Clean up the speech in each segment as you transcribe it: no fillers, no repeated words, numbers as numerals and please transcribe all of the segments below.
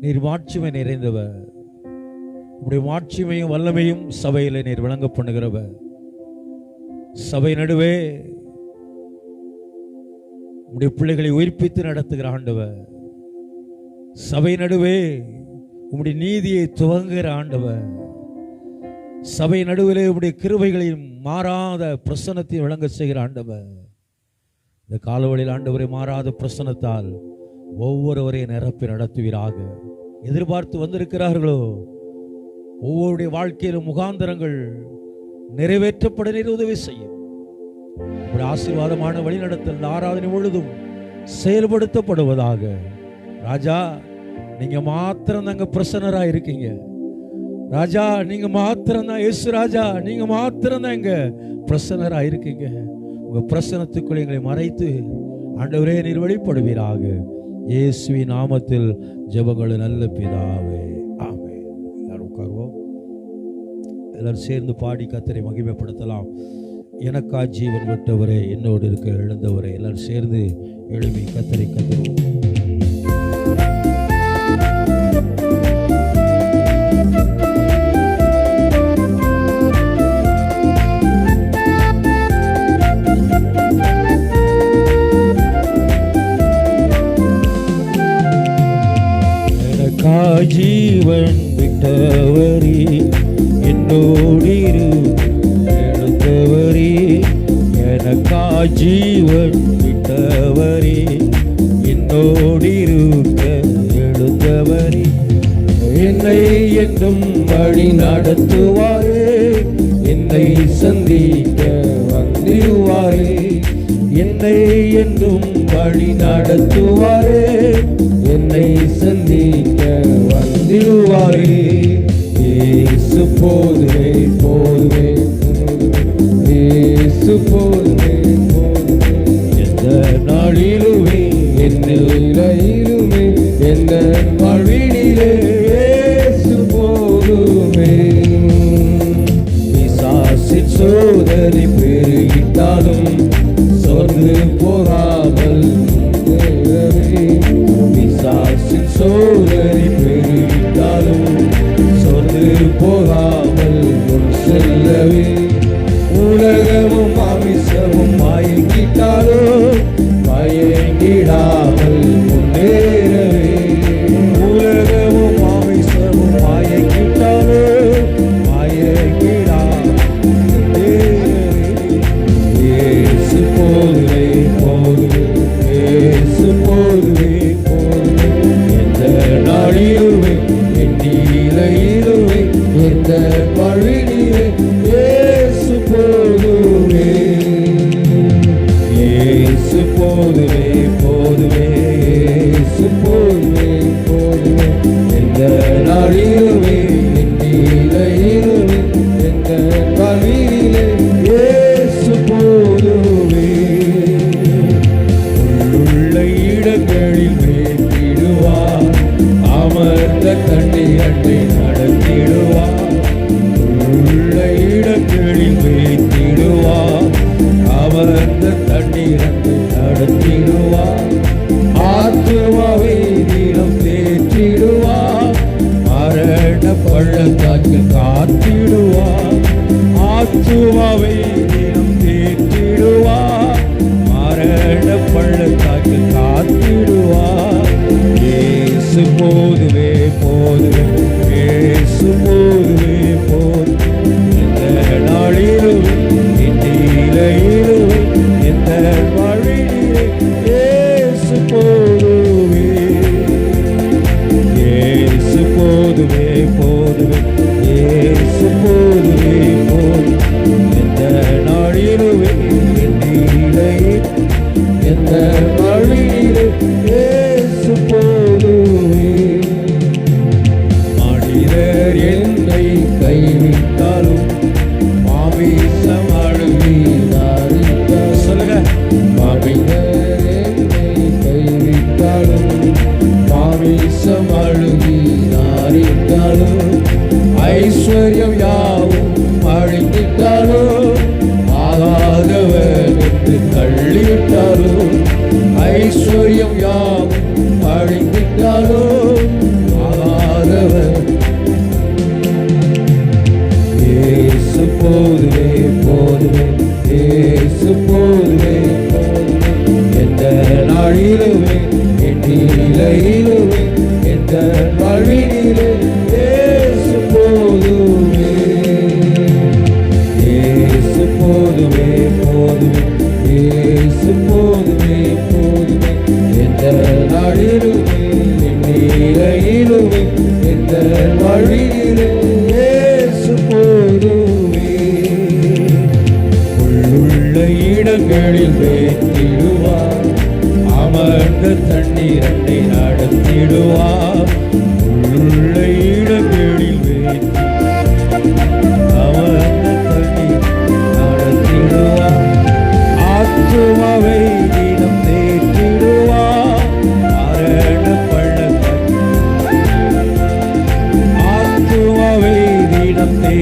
நீர் மாட்சிமை நிறைந்தவர். உடைய மாட்சிமையும் வல்லமையும் சபையிலே நீர் விளங்க பண்ணுகிறவர். சபை நடுவே உடைய பிள்ளைகளை உயிர்ப்பித்து நடத்துகிற ஆண்டவர். சபை நடுவே உம்முடைய நீதியை துவங்குகிற ஆண்டவர். சபை நடுவிலே உடைய கிருபைகளின் மாறாத பிரசன்னத்தை விளங்க செய்கிற ஆண்டவர். இந்த காலவழியில் ஆண்டவரை மாறாத பிரசன்னத்தால் ஒவ்வொருவரையும் நிரப்பி நடத்துவீராக. எதிர்பார்த்து வந்திருக்கிறார்களோ ஒவ்வொருடைய வாழ்க்கையிலும் முகாந்தரங்கள் நிறைவேற்றப்பட உதவி செய்யும். ஒரு ஆசீர்வாதமான வழிநடத்தல் ஆராதனை முழுதும் செயல்படுத்தப்படுவதாக. ராஜா, நீங்க மாத்திரம் தாங்க பிரசன்னராக இருக்கீங்க. ராஜா, நீங்க மாத்திரம் தான். இயேசு ராஜா, நீங்க மாத்திரம் தான் இங்க பிரசன்னராக இருக்கீங்க. உங்க பிரசன்னத்துக்குள் எங்களை மறைத்து ஆண்டவரே நீர் வெளிப்படுவீராக. இயேசுவின் நாமத்தில் ஜெபங்கள் நல்ல பிதாவே, ஆமென். எல்லாரும் உட்காருவோம். எல்லாரும் சேர்ந்து பாடி கர்த்தரை மகிமைப்படுத்தலாம். எனக்கா ஜீவன் விட்டவரே, என்னோடு இருக்க எழுந்தவரே. எல்லாரும் சேர்ந்து எழுப்பி கர்த்தரை கத்துவோம். ஜீவன் விட்டவரே, என்னோடு எழுந்தவரே. எனக்கா ஜீவன் விட்டவரே, என்னோடு எழுந்தவரே. என்னை என்றும் வழி நடத்துவாரே, என்னை சந்திக்க வந்திடுவாரே. என்னை என்றும் வழி நடத்துவாரே, என்னை சந்திக்க வந்திடுவாரே. இயேசு போதுமே போதுமே, இயேசு போதுமே போதுமே. எந்த நாளிலுமே என்னிலுமே எந்த வாழ்வினிலே இயேசு போதுமே. பிசாசின் சோதனை பெருகிட்டாலும் சோர்ந்து போகாமல் சோதனை பெருகிட்டாலும் சோர்ந்து போகாமல் முன் செல்லவே. உலகமும் மாமிசமும் மயங்கிட்டாலும் மயங்கிடாமல் முன்னேறவே. உலகமும் மாமிசமும் மயங்கிட்டாலும் மயங்கிடாமல் முன்னேறவே. இயேசு போதுமே போதுமே, இயேசு போதுமே போதுமே. எந்த நாளிலுமே எண்ணிலையிலுமே எந்த வழியிலே இயேசு போதுமே. இயேசு போதுமே போதுமே, இயேசு போதுமே போதுமே. எந்த நாளிலுமே எண்ணிலையிலுமே எந்த வழியிலே இயேசு போதுமே. உள்ள இடங்களில் மேற்றிடுவார், அமர்ந்த தண்ணீர் அண்டை நடத்திடுவார். உள்ள இடங்களில் மேற்றிடுவார், அமர்ந்த தண்ணீர் அண்டை நடத்திடுவார். ஆத்துமாவை தினம் தேற்றிடுவார், மரண பள்ளத்தாக்கில் காத்திடுவார். ஆத்துமாவை தினம் தேற்றிடுவார், மரண பள்ளத்தாக்கில் காத்திடுவார். இயேசு போதுமே போதுமே, இயேசு போதுமே போதுமே. எந்த நாளிலுமே இந்நிலையிலுமே எந்த வழியிலே இயேசு போதுமே. இயேசு போதுமே போதுமே, இயேசு போதுமே போதுமே. எந்த நாளிலுமே இந்நிலையில் எந்த வழியிலே இயேசு போதுமே. மனிதர் என்னை கைவிட்டாலும் மாமிசம் அழுகிறார். சொல்லுங்க. மனிதர் என்னை கைவிட்டாலும் மாமிசம் அழுகிறார். ஐஸ்வர்யம் யாவும் அழிந்திட்டாலும் ஆகாதவர் என்று தள்ளிவிட்டாலும். ஐஸ்வர்யம் யாவும் அழிந்திட்டாலும்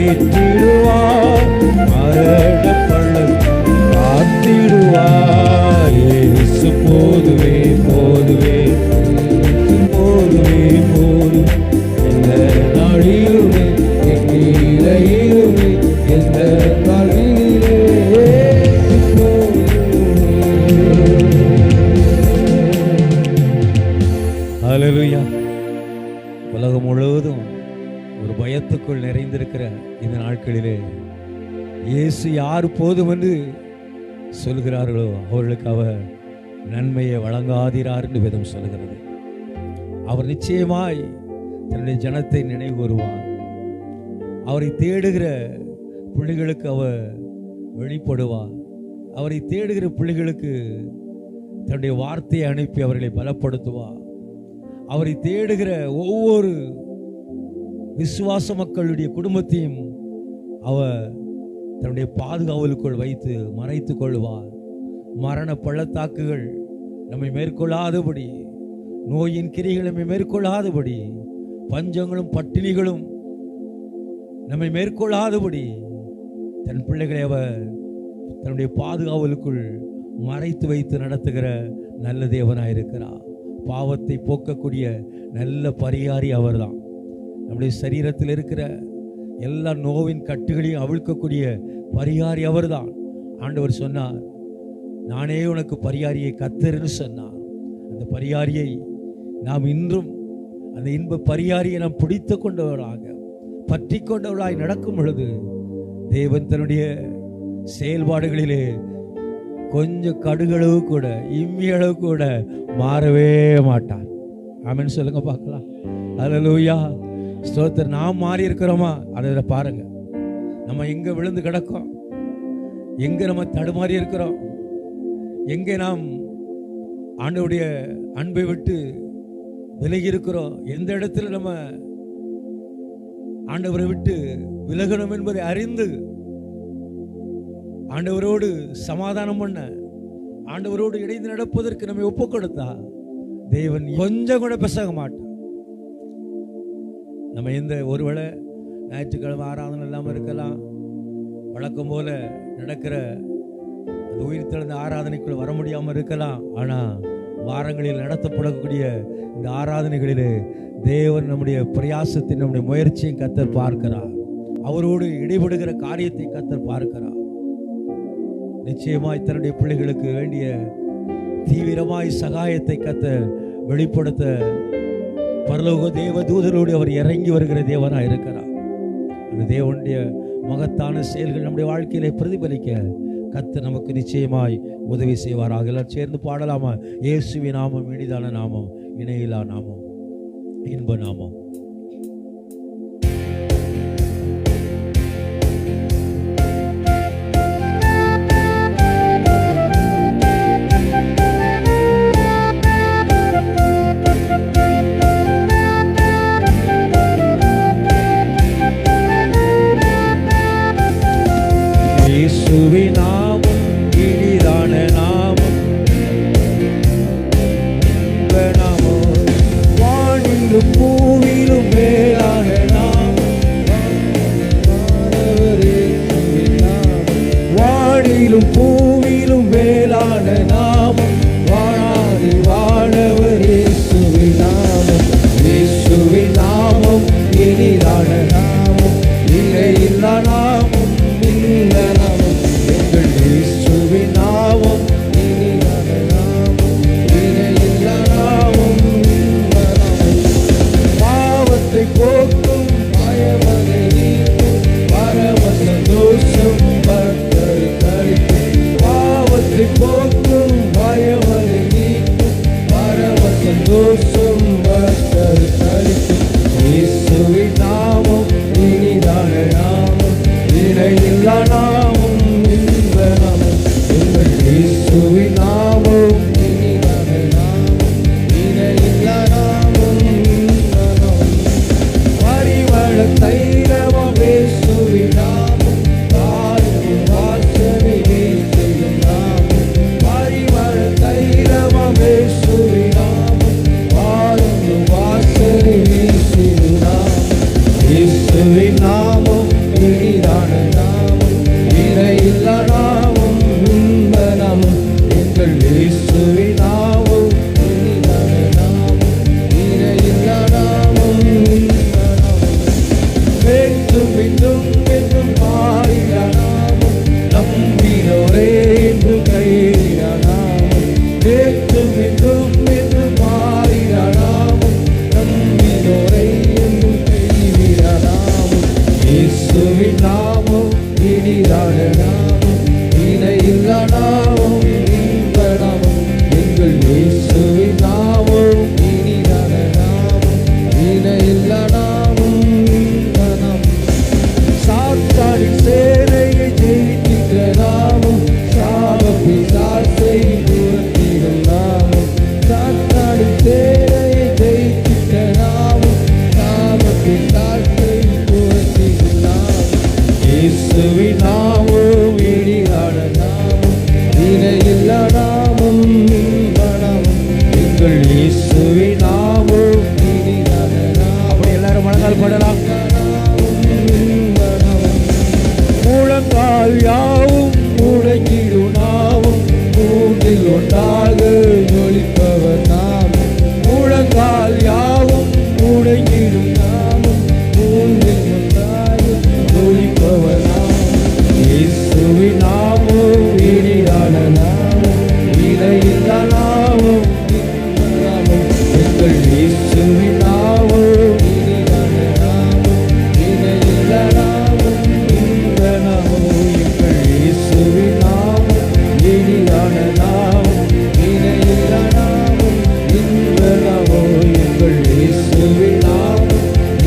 தேற்றிடுவார், மரண பள்ளத்தில் காத்திடுவார். இயேசு போதுமே போதுமே, இயேசு போதுமே போதும், எந்த நாளிலுமே எங்கிலையிலுமே எந்த நாளிலே ஹல்லேலூயா. உலகம் முழுவதும் ஒரு பயத்துக்குள் நிறைந்திருக்கிற இந்த நாட்களிலே இயேசு யார் போதும் என்று சொல்கிறார்களோ அவர்களுக்கு அவர் நன்மையை வழங்காதிரார் என்று வேதம் சொல்கிறது. அவர் நிச்சயமாய் தன்னுடைய ஜனத்தை நினைவு கூறுவார். அவரை தேடுகிற பிள்ளைகளுக்கு அவர் வெளிப்படுவார். அவரை தேடுகிற பிள்ளைகளுக்கு தன்னுடைய வார்த்தையை அனுப்பி அவர்களை பலப்படுத்துவார். அவரை தேடுகிற ஒவ்வொரு விசுவாச மக்களுடைய குடும்பத்தையும் அவர் தன்னுடைய பாதுகாவலுக்குள் வைத்து மறைத்து கொள்வார். மரண பள்ளத்தாக்குகள் நம்மை மேற்கொள்ளாதபடி, நோயின் கிரிகள் நம்மை மேற்கொள்ளாதபடி, பஞ்சங்களும் பட்டினிகளும் நம்மை மேற்கொள்ளாதபடி தன் பிள்ளைகளை அவர் தன்னுடைய பாதுகாவலுக்குள் மறைத்து வைத்து நடத்துகிற நல்ல தேவனாயிருக்கிறார். பாவத்தை போக்கக்கூடிய நல்ல பரிகாரி அவர்தான். நம்முடைய சரீரத்தில் இருக்கிற எல்லா நோவின் கட்டுகளையும் அவிழ்க்கக்கூடிய பரிகாரி அவர்தான். ஆண்டவர் சொன்னார், நானே உனக்கு பரிகாரியை கத்தர்ன்னு சொன்னார். அந்த பரிகாரியை நாம் இன்றும் அந்த இன்ப பரிகாரியை நாம் பிடித்து கொண்டவர்களாக பற்றி கொண்டவர்களாய் நடக்கும் பொழுது தேவன் தன்னுடைய செயல்பாடுகளிலே கொஞ்சம் கடுகளவு கூட இம்மி அளவு கூட மாறவே மாட்டார். ஆமென் சொல்லுங்க பார்க்கலாம். ஹல்லேலூயா, ஸ்தோத்திரம். நாம் மாறி இருக்கிறோமா அதை பாருங்க. நம்ம எங்க விழுந்து கிடக்கோம், எங்க நம்ம தடுமாறி இருக்கிறோம், எங்கே நாம் ஆண்டவருடைய அன்பை விட்டு விலகி இருக்கிறோம், எந்த இடத்துல நம்ம ஆண்டவரை விட்டு விலகணும் என்பதை அறிந்து ஆண்டவரோடு சமாதானம் பண்ண, ஆண்டவரோடு இணைந்து நடப்பதற்கு நம்மை ஒப்பு கொடுத்தா தேவன் கொஞ்சம் கூட பேச மாட்டான். நம்ம எந்த ஒருவேளை ஞாயிற்றுக்கிழமை ஆராதனை இல்லாமல் இருக்கலாம், வழக்கம் போல நடக்கிற அந்த உயிர் தெழுந்த ஆராதனைக்குள்ள வர முடியாமல் இருக்கலாம். ஆனால் வாரங்களில் நடத்தப்படக்கூடிய இந்த ஆராதனைகளிலே தேவன் நம்முடைய பிரயாசத்தை, நம்முடைய முயற்சியை கர்த்தர் பார்க்கிறார். அவரோடு இடைபடுகிற காரியத்தை கர்த்தர் பார்க்கிறார். நிச்சயமாய் தன்னுடைய பிள்ளைகளுக்கு வேண்டிய தீவிரமாய் சகாயத்தை கர்த்தர் வெளிப்படுத்த பரலோக தேவ தூதரோடு அவர் இறங்கி வருகிற தேவனாய் இருக்கிறார். அந்த தேவனுடைய மகத்தான செயல்கள் நம்முடைய வாழ்க்கையிலே பிரதிபலிக்க கர்த்தர் நமக்கு நிச்சயமாய் உதவி செய்வாராக. எல்லாம் சேர்ந்து பாடலாமா? இயேசுவின் நாமம் இனிதான நாமம், இணையிலா நாமம், இன்ப நாமம். இயேசுவின் நாமம் இனிதான நாமம், இன்ப நாமம், வானிலும் பூவி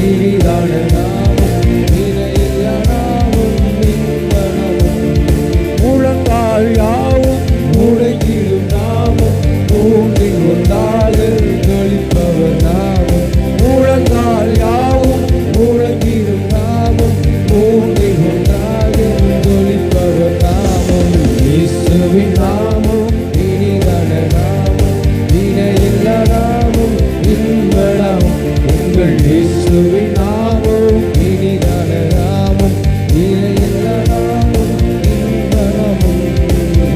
இனிதான நாமம், இணையில்ல நாமம், இன்பநாமம். முழங்கால் யாவும் முடங்கிடும் நாமம், தூண்டி கொண்டால் ஜொலிப்பவர் நாமம். முழங்கால் யாவும் முழங்கிடும் நாமம், தூண்டி கொண்டால் ஜொலிப்பவர் நாமம். இயேசுவின் நாமம் இனிதான நாமம், இணையில்ல நாமம், இன்ப நாமம். எங்கள் இயேசுவின் நாமம் இனிதான நாமம், இணையில்ல நாமம், இன்ப நாமம்.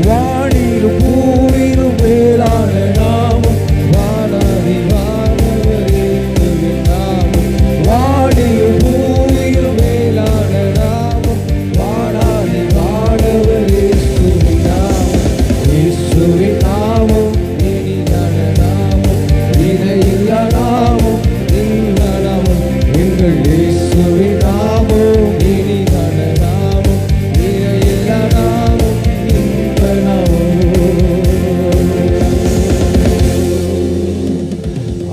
வானிலும் பூவிலும் மேலான நாமம், வானாதி வானவர் இயேசுவின் நாமம். வானிலும் பூவிலும் மேலான நாமம், வானாதி வானவர் இயேசுவின் நாமம். இயேசுவின் நாமம் இனிதான நாமம், இணையில்ல நாமம், இன்ப நாமம். எங்கள் இயேசுவின் நாமம் இனிதான நாமம், இணையில்ல நாமம், இன்ப நாமம்.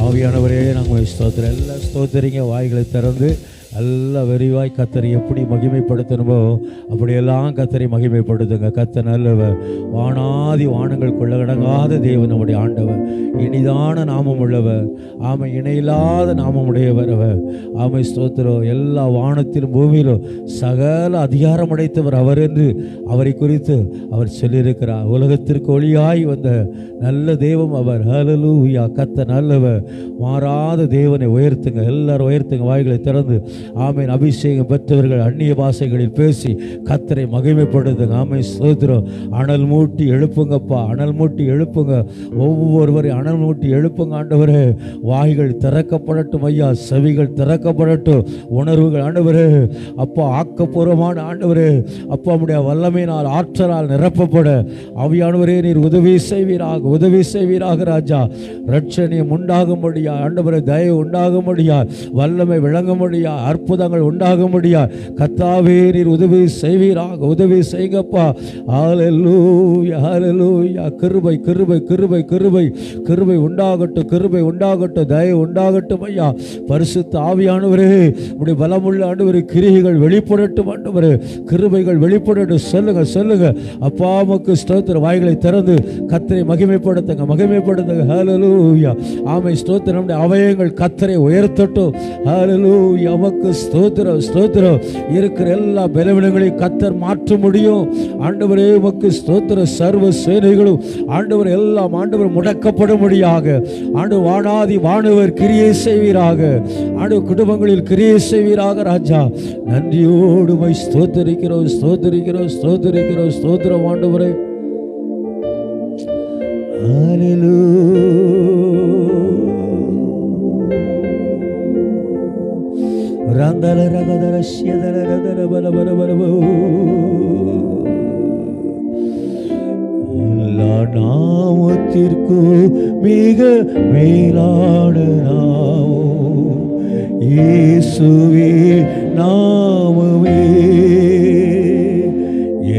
ஆவியானவரே, நாங்கள் ஸ்தோத்திரம். எல்லாம் ஸ்தோத்திரிங்க. வாய்களை திறந்து எல்லாம் விரிவாய் கத்தரை எப்படி மகிமைப்படுத்தணுமோ அப்படியெல்லாம் கத்தரை மகிமைப்படுத்துங்க. கத்த நல்லவர், வானாதி வானங்கள் கொள்ளடங்காத தேவன் நம்முடைய ஆண்டவர், இனிதான நாமம் உள்ளவர், ஆமை இணையில்லாத நாமம் உடையவர் அவர். ஆமை ஸ்தோத்திரம். எல்லா வானத்திலும் பூமியிலும் சகல அதிகாரம் அடைத்தவர் அவர் என்று அவரை குறித்து அவர் சொல்லியிருக்கிறார். உலகத்திற்கு ஒளியாய் வந்த நல்ல தெய்வம் அவர். ஹல்லேலூயா. கத்த நல்லவர், மாறாத தேவனை உயர்த்துங்க. எல்லாரும் உயர்த்துங்க. வாய்களை திறந்து ஆமேன். அபிஷேகம் பெற்றவர்கள் அந்நிய பாஷைகளில் பேசி கத்தரை மகிமைப்படுத்துங்க. ஆமை ஸ்தோத்திரம். அனல் மூட்டி எழுப்புங்கப்பா, அனல் மூட்டி எழுப்புங்க. ஒவ்வொருவரையும் அனல் மூட்டி எழுப்புங்க ஆண்டவரே. வாய்கள் திறக்கப்படட்டும் ஐயா, செவிகள் திறக்கப்படட்டும். உணர்வுகள் ஆண்டவரே அப்பா ஆக்கப்பூர்வமான ஆண்டவரே அப்பா உம்முடைய வல்லமையினால் ஆற்றலால் நிரப்பப்பட ஆவியானவரே நீர் உதவி செய்வீராக, உதவி செய்வீராக ராஜா. ரட்சணியம் உண்டாகும்படியா ஆண்டவரே, தயவு உண்டாகும்படியா, வல்லமை விளங்கும்படியா, அற்புதங்கள் உண்டாகும்படியா கர்த்தாவே நீர் உதவி செய்வீராக, உதவி செய்யுங்கப்பா. ஹல்லேலூயா, ஹல்லேலூயா. கிருபை கிருபை கிருபை கிருபை கிருபை உண்டாகட்டும், கிருபை உண்டாகட்டும், தயவு உண்டாகட்டும் ஐயா. பரிசுத்த ஆவியானவரே உம்முடைய பலமுள்ள ஆண்டவரே கிரியைகள் வெளிப்படட்டும் ஆண்டவரே, கிருபைகள் வெளிப்படட்டும். சொல்லுங்க சொல்லுங்க அப்பா உமக்கு ஸ்தோத்திரம். வாய்களை திறந்து கர்த்தரை மகிமைப்படுத்துங்க, மகிமைப்படுத்துங்க. ஹல்லேலூயா. ஆமை ஸ்தோத்திரம். நம்முடைய அவயங்கள் கர்த்தரை உயர்த்தட்டும். ஹல்லேலூயா. உமக்கு ஸ்தோத்திரம் ஸ்தோத்திரம். இருக்கிற எல்லா பலவீனங்களையும் கர்த்தர் மாற்ற முடியும் ஆண்டவரே. உமக்கு ஸ்தோத்திரம். சர்வ சேனைகளும் ஆண்டவர் எல்லாம் ஆண்டவர் முடக்கப்படும்படியாக ஆண்டவர் வானாதி வானவர் கிரியை செய்வீராக, ஆண்டவர் குடும்பங்களில் கிரியை செய்வீராக ராஜா. நன்றியோடு மை ஸ்தோத்தரிக்கிறோம் ஸ்தோத்தரிக்கிறோம் ஸ்தோத்தரிக்கிறோம். ஸ்தோத்திரம் ஆண்டவரே. ஹல்லேலூயா. ரந்தல ரகதர ஷ்யதர ரதர பல பல பல. எல்லா நாமத்திற்கும் மிக மேலான நாமம் இயேசுவே நாமமே.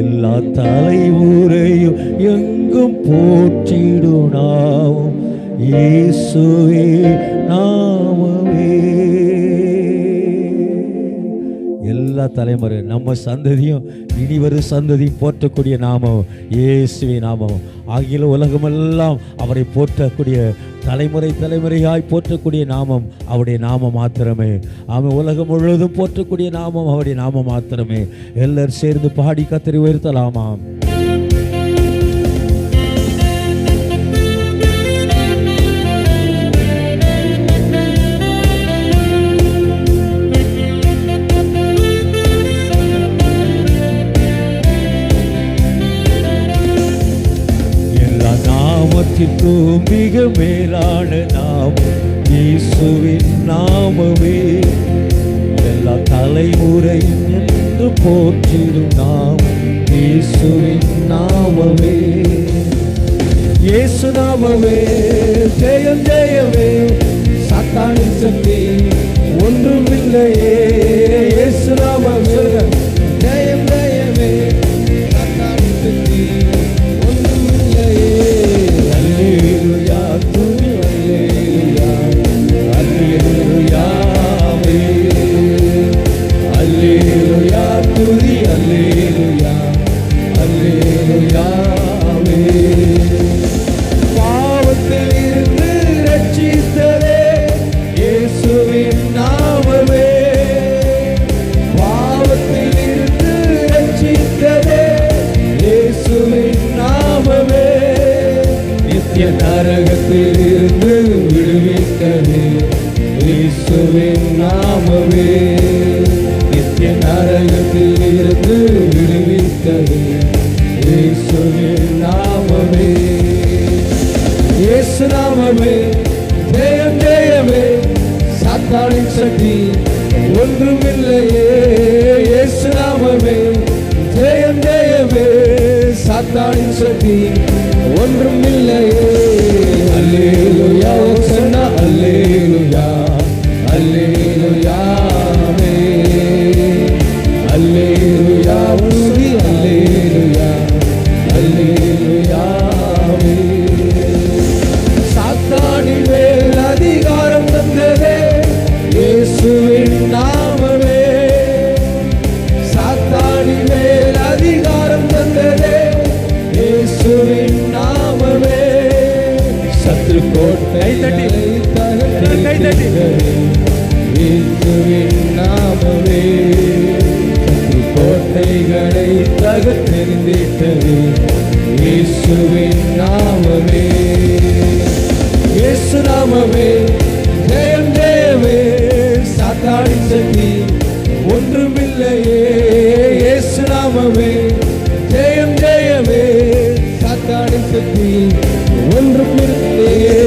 எல்லா தலைமுறையும் எங்கும் போற்றிடும் நாமம் இயேசுவே நாமமே. எல்லா தலைமுறை நம்ம சந்ததியும் இனி வரும் சந்ததியும் போற்றக்கூடிய நாமம் இயேசுவின் நாமம். ஆகிய உலகமெல்லாம் அவரை போற்றக்கூடிய தலைமுறை தலைமுறையாய் போற்றக்கூடிய நாமம் அவருடைய நாமம் மாத்திரமே. அவன் உலகம் முழுவதும் போற்றக்கூடிய நாமம் அவருடைய நாமம் மாத்திரமே. எல்லாரும் சேர்ந்து பாடி கர்த்தரை உயர்த்தலாமாம். நாமத்திற்கும் மிக மேலான நாமம் இயேசுவின் நாமமே. எல்லா தலைமுறையும் என்று போற்றிடும் நாமம் இயேசுவின் நாமமே. இயேசு நாமமே ஜெயம் ஜெயமே, சாத்தானின் சக்தி ஒன்றுமில்லையே. இயேசு நாமமே ஜெயம் ஜெயமே, சாத்தானின் சக்தி ஒன்றுமில்லையே. அல்லேலூயா துதி அல்லேலூயா அல்லேலூயா. நித்திய நரகத்தில் இருந்து விடுவித்தது இயேசுவின் நாமமே. நித்திய நரகத்தில் இருந்து விடுவித்தது இயேசுவின் நாமமே. இயேசு நாமமே ஜெயம் ஜெயமே, சாத்தானின் சக்தி ஒன்றுமில்லையே. இயேசு நாமமே ஜெயம் ஜெயமே, சாத்தானின் சக்தி ஒன்றுமில்லையே. அல்லேலூயா சொன்னா அல்லேலூயா அல்லேலூயா அல்லேலூயா துதி அல்லேலூயா அல்லேலூயா. சாத்தானின் மேல் அதிகாரம் தந்ததே இயேசுவின் நாமமே. சாத்தானின் மேல் அதிகாரம் தந்ததே இயேசுவின் நாமமே. சத்ரு கோட்டை இயேசுவின் நாமமே. சத்ரு கோட்டைகளை தகர்த்தெறிந்திட்டது இயேசுவின் நாமமே. இயேசு நாமமே ஜெயம் ஜெயமே, சாத்தானின் சக்தி ஒன்றுமில்லையே. இயேசு நாமமே ஜெயம் ஜெயமே, சாத்தானின் சக்தி ஒன்றுமில்லையே.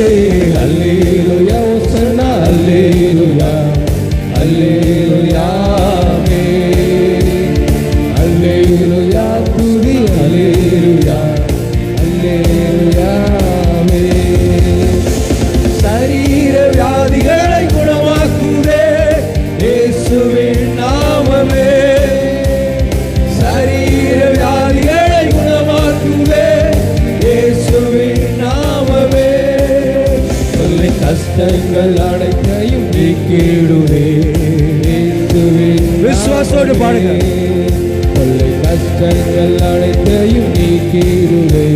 அல்லேலூயா சொன்னா அல்லேலூயா அல்லேலூயா அல்லேலூயா துதி அல்லேலூயா அல்லேலூயா. சரீர வியாதிகளை குணமாக்குதே இயேசுவின் நாமமே. சரீர வியாதிகளை குணமாக்குதே இயேசுவின் நாமமே. தொல்லை கஷ்டங்கள் அனைத்தையும் நீக்கிடுவே இயேசுவின். விசுவாசோடு பாடுங்க. தொல்லை கஷ்டங்கள் அனைத்தையும் நீக்கிடுவே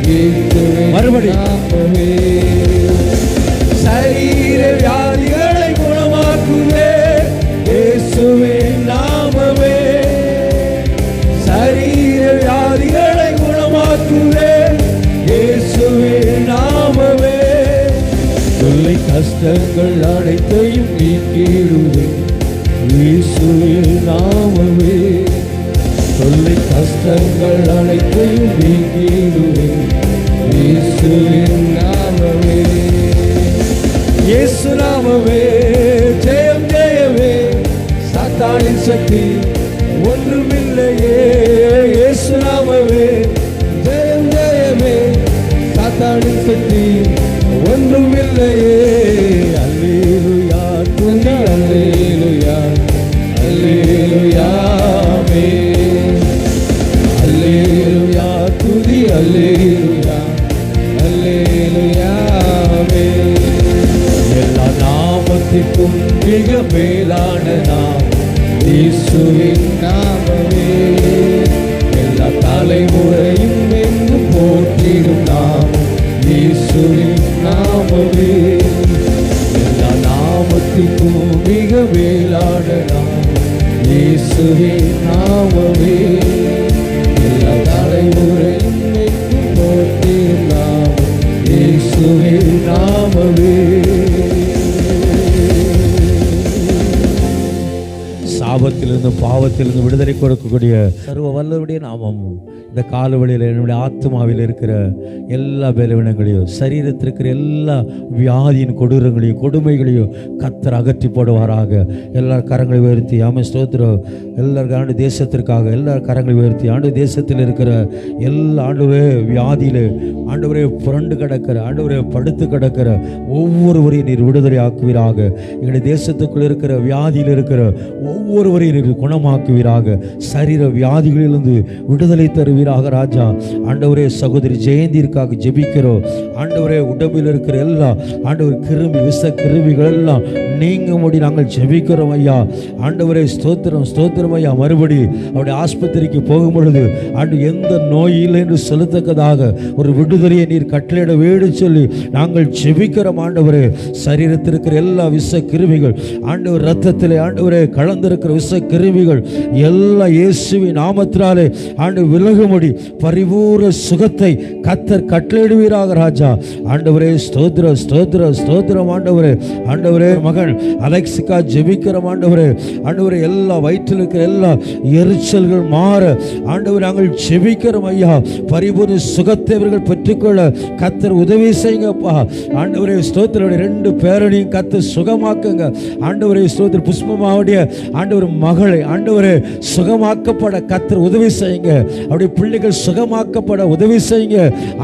இயேசுவின் நாமமே. சரீர வியாதிகளை குணமாக்குவே இயேசுவின் நாமமே. சரீர வியாதிகளை குணமாக்குவே இயேசுவின் நாமமே. தொல்லை கஷ்டங்கள் அனைத்தையும் நீக்கிடுவே இயேசுவின் நாமமே. தொல்லை கஷ்டங்கள் அனைத்தையும் நீக்கிடுவே இயேசுவின் நாமமே. இயேசு நாமமே ஜெயம் ஜெயமே, சாத்தானின் சக்தி ஒன்றுமில்லையே. இயேசு நாமமே ஜெயம் ஜெயமே, சாத்தானின் சக்தி ஒன்றுமில்லையே. அல்லேலூயா துதி அல்லேலூயா அல்லேலூயா அல்லேலூயா துதி அல்லேலூயா அல்லேலூயா. எல்லா நாமத்திற்கும் மிக மேலான நாமம் இயேசுவின் நாமமே. எல்லா தலைமுறையும் எங்கும் போற்றிடும் நாமம் இயேசுவின் நாமமே. எல்லா நாமத்திற்கும் மிக மேலான நாமம் இயேசுவின் நாமமே. எல்லா தலைமுறையும் எங்கும் போற்றிடும் நாமம் இயேசுவின் நாமமே. சாபத்திலிருந்து பாவத்திலிருந்து விடுதலை கொடுக்கக்கூடிய சர்வ வல்லவருடைய நாமமும் இந்த காலவழியில் என்னுடைய ஆத்மாவில் இருக்கிற எல்லா பலவீனங்களையும் சரீரத்தில் இருக்கிற எல்லா வியாதியின் கொடூரங்களையும் கொடுமைகளையும் கர்த்தர் அகற்றி போடுவாராக. எல்லா கரங்களை உயர்த்தி ஆமென் ஸ்தோத்திரம். எல்லாருக்கும் ஆண்டு தேசத்திற்காக எல்லா கரங்களை உயர்த்தி ஆண்டு தேசத்தில் இருக்கிற எல்லா ஆண்டவரே வியாதியில் ஆண்டவரே புரண்டு கிடக்கிற ஆண்டவரே படுத்து கிடக்கிற ஒவ்வொருவரையும் நீர் விடுதலை ஆக்குவீராக. எங்களுடைய தேசத்துக்குள் இருக்கிற வியாதியில் இருக்கிற ஒவ்வொருவரையும் நீர் குணமாக்குவீராக. சரீர வியாதிகளிலிருந்து விடுதலை தருவீராக ராஜா. ஆண்டவரே சகோதரி ஜெயந்திற்காக ஜெபிக்கிறோம். ஆண்டவரே உடம்பில் இருக்கிற எல்லா ஆண்டவர் கிருமி விஷ கிருமிகள் எல்லாம் நீங்கும்படி நாங்கள் ஜெபிக்கிறோம் ஐயா. ஆண்டவரே ஸ்தோத்திரம் ஸ்தோத்திரம் ஐயா. மறுபடி அவருடைய ஆஸ்பத்திரிக்கு போகும் பொழுது ஆண்டு எந்த நோய் இல்லை என்று சொல்லத்தக்கதாக ஒரு விடுதலையை நீர் கட்டளையிட வேண்டு சொல்லி நாங்கள் ஜெபிக்கிறோம். ஆண்டவரே சரீரத்தில் இருக்கிற எல்லா விஷ கிருமிகள் ஆண்டவர் ரத்தத்திலே ஆண்டவரே கலந்திருக்கிற விஷ கிருமிகள் எல்லாம் இயேசுவின் நாமத்தினாலே ஆண்டு விலகும்படி பரிபூர்ண சுகத்தை கர்த்தர் கட்டளையிடுவீராக ராஜா. ஆண்டவரே ஸ்தோத்திரம் ஸ்தோத்திரம் ஸ்தோத்திரம் ஆண்டவரே. ஆண்டவரே மகன் அலெக்ஸுக்கா ஜெபிக்கிறோம் ஆண்டவரே. ஆண்டவரே எல்லா வயிற்றில் இருக்கிற எல்லா எரிச்சல்கள் மாற ஆண்டவரே நாங்கள் ஜெபிக்கிறோம் ஐயா. பரிபூர்ண சுகத்தை இவர்கள் பெற்றுக்கொள்ள கர்த்தர் உதவி செய்யுங்கப்பா. ஆண்டவரே ஸ்தோத்திரம் 2 பேரனையும் கர்த்தர் சுகமாக்குங்க ஆண்டவரே. ஸ்தோத்திர புஷ்பமாவுடைய ஆண்டவர் மகளை ஆண்டவரே சுகமாக்கப்பட கர்த்தர் உதவி செய்யுங்க. அவருடைய பிள்ளைகள் சுகமாக்கப்பட உதவி செய்யுங்க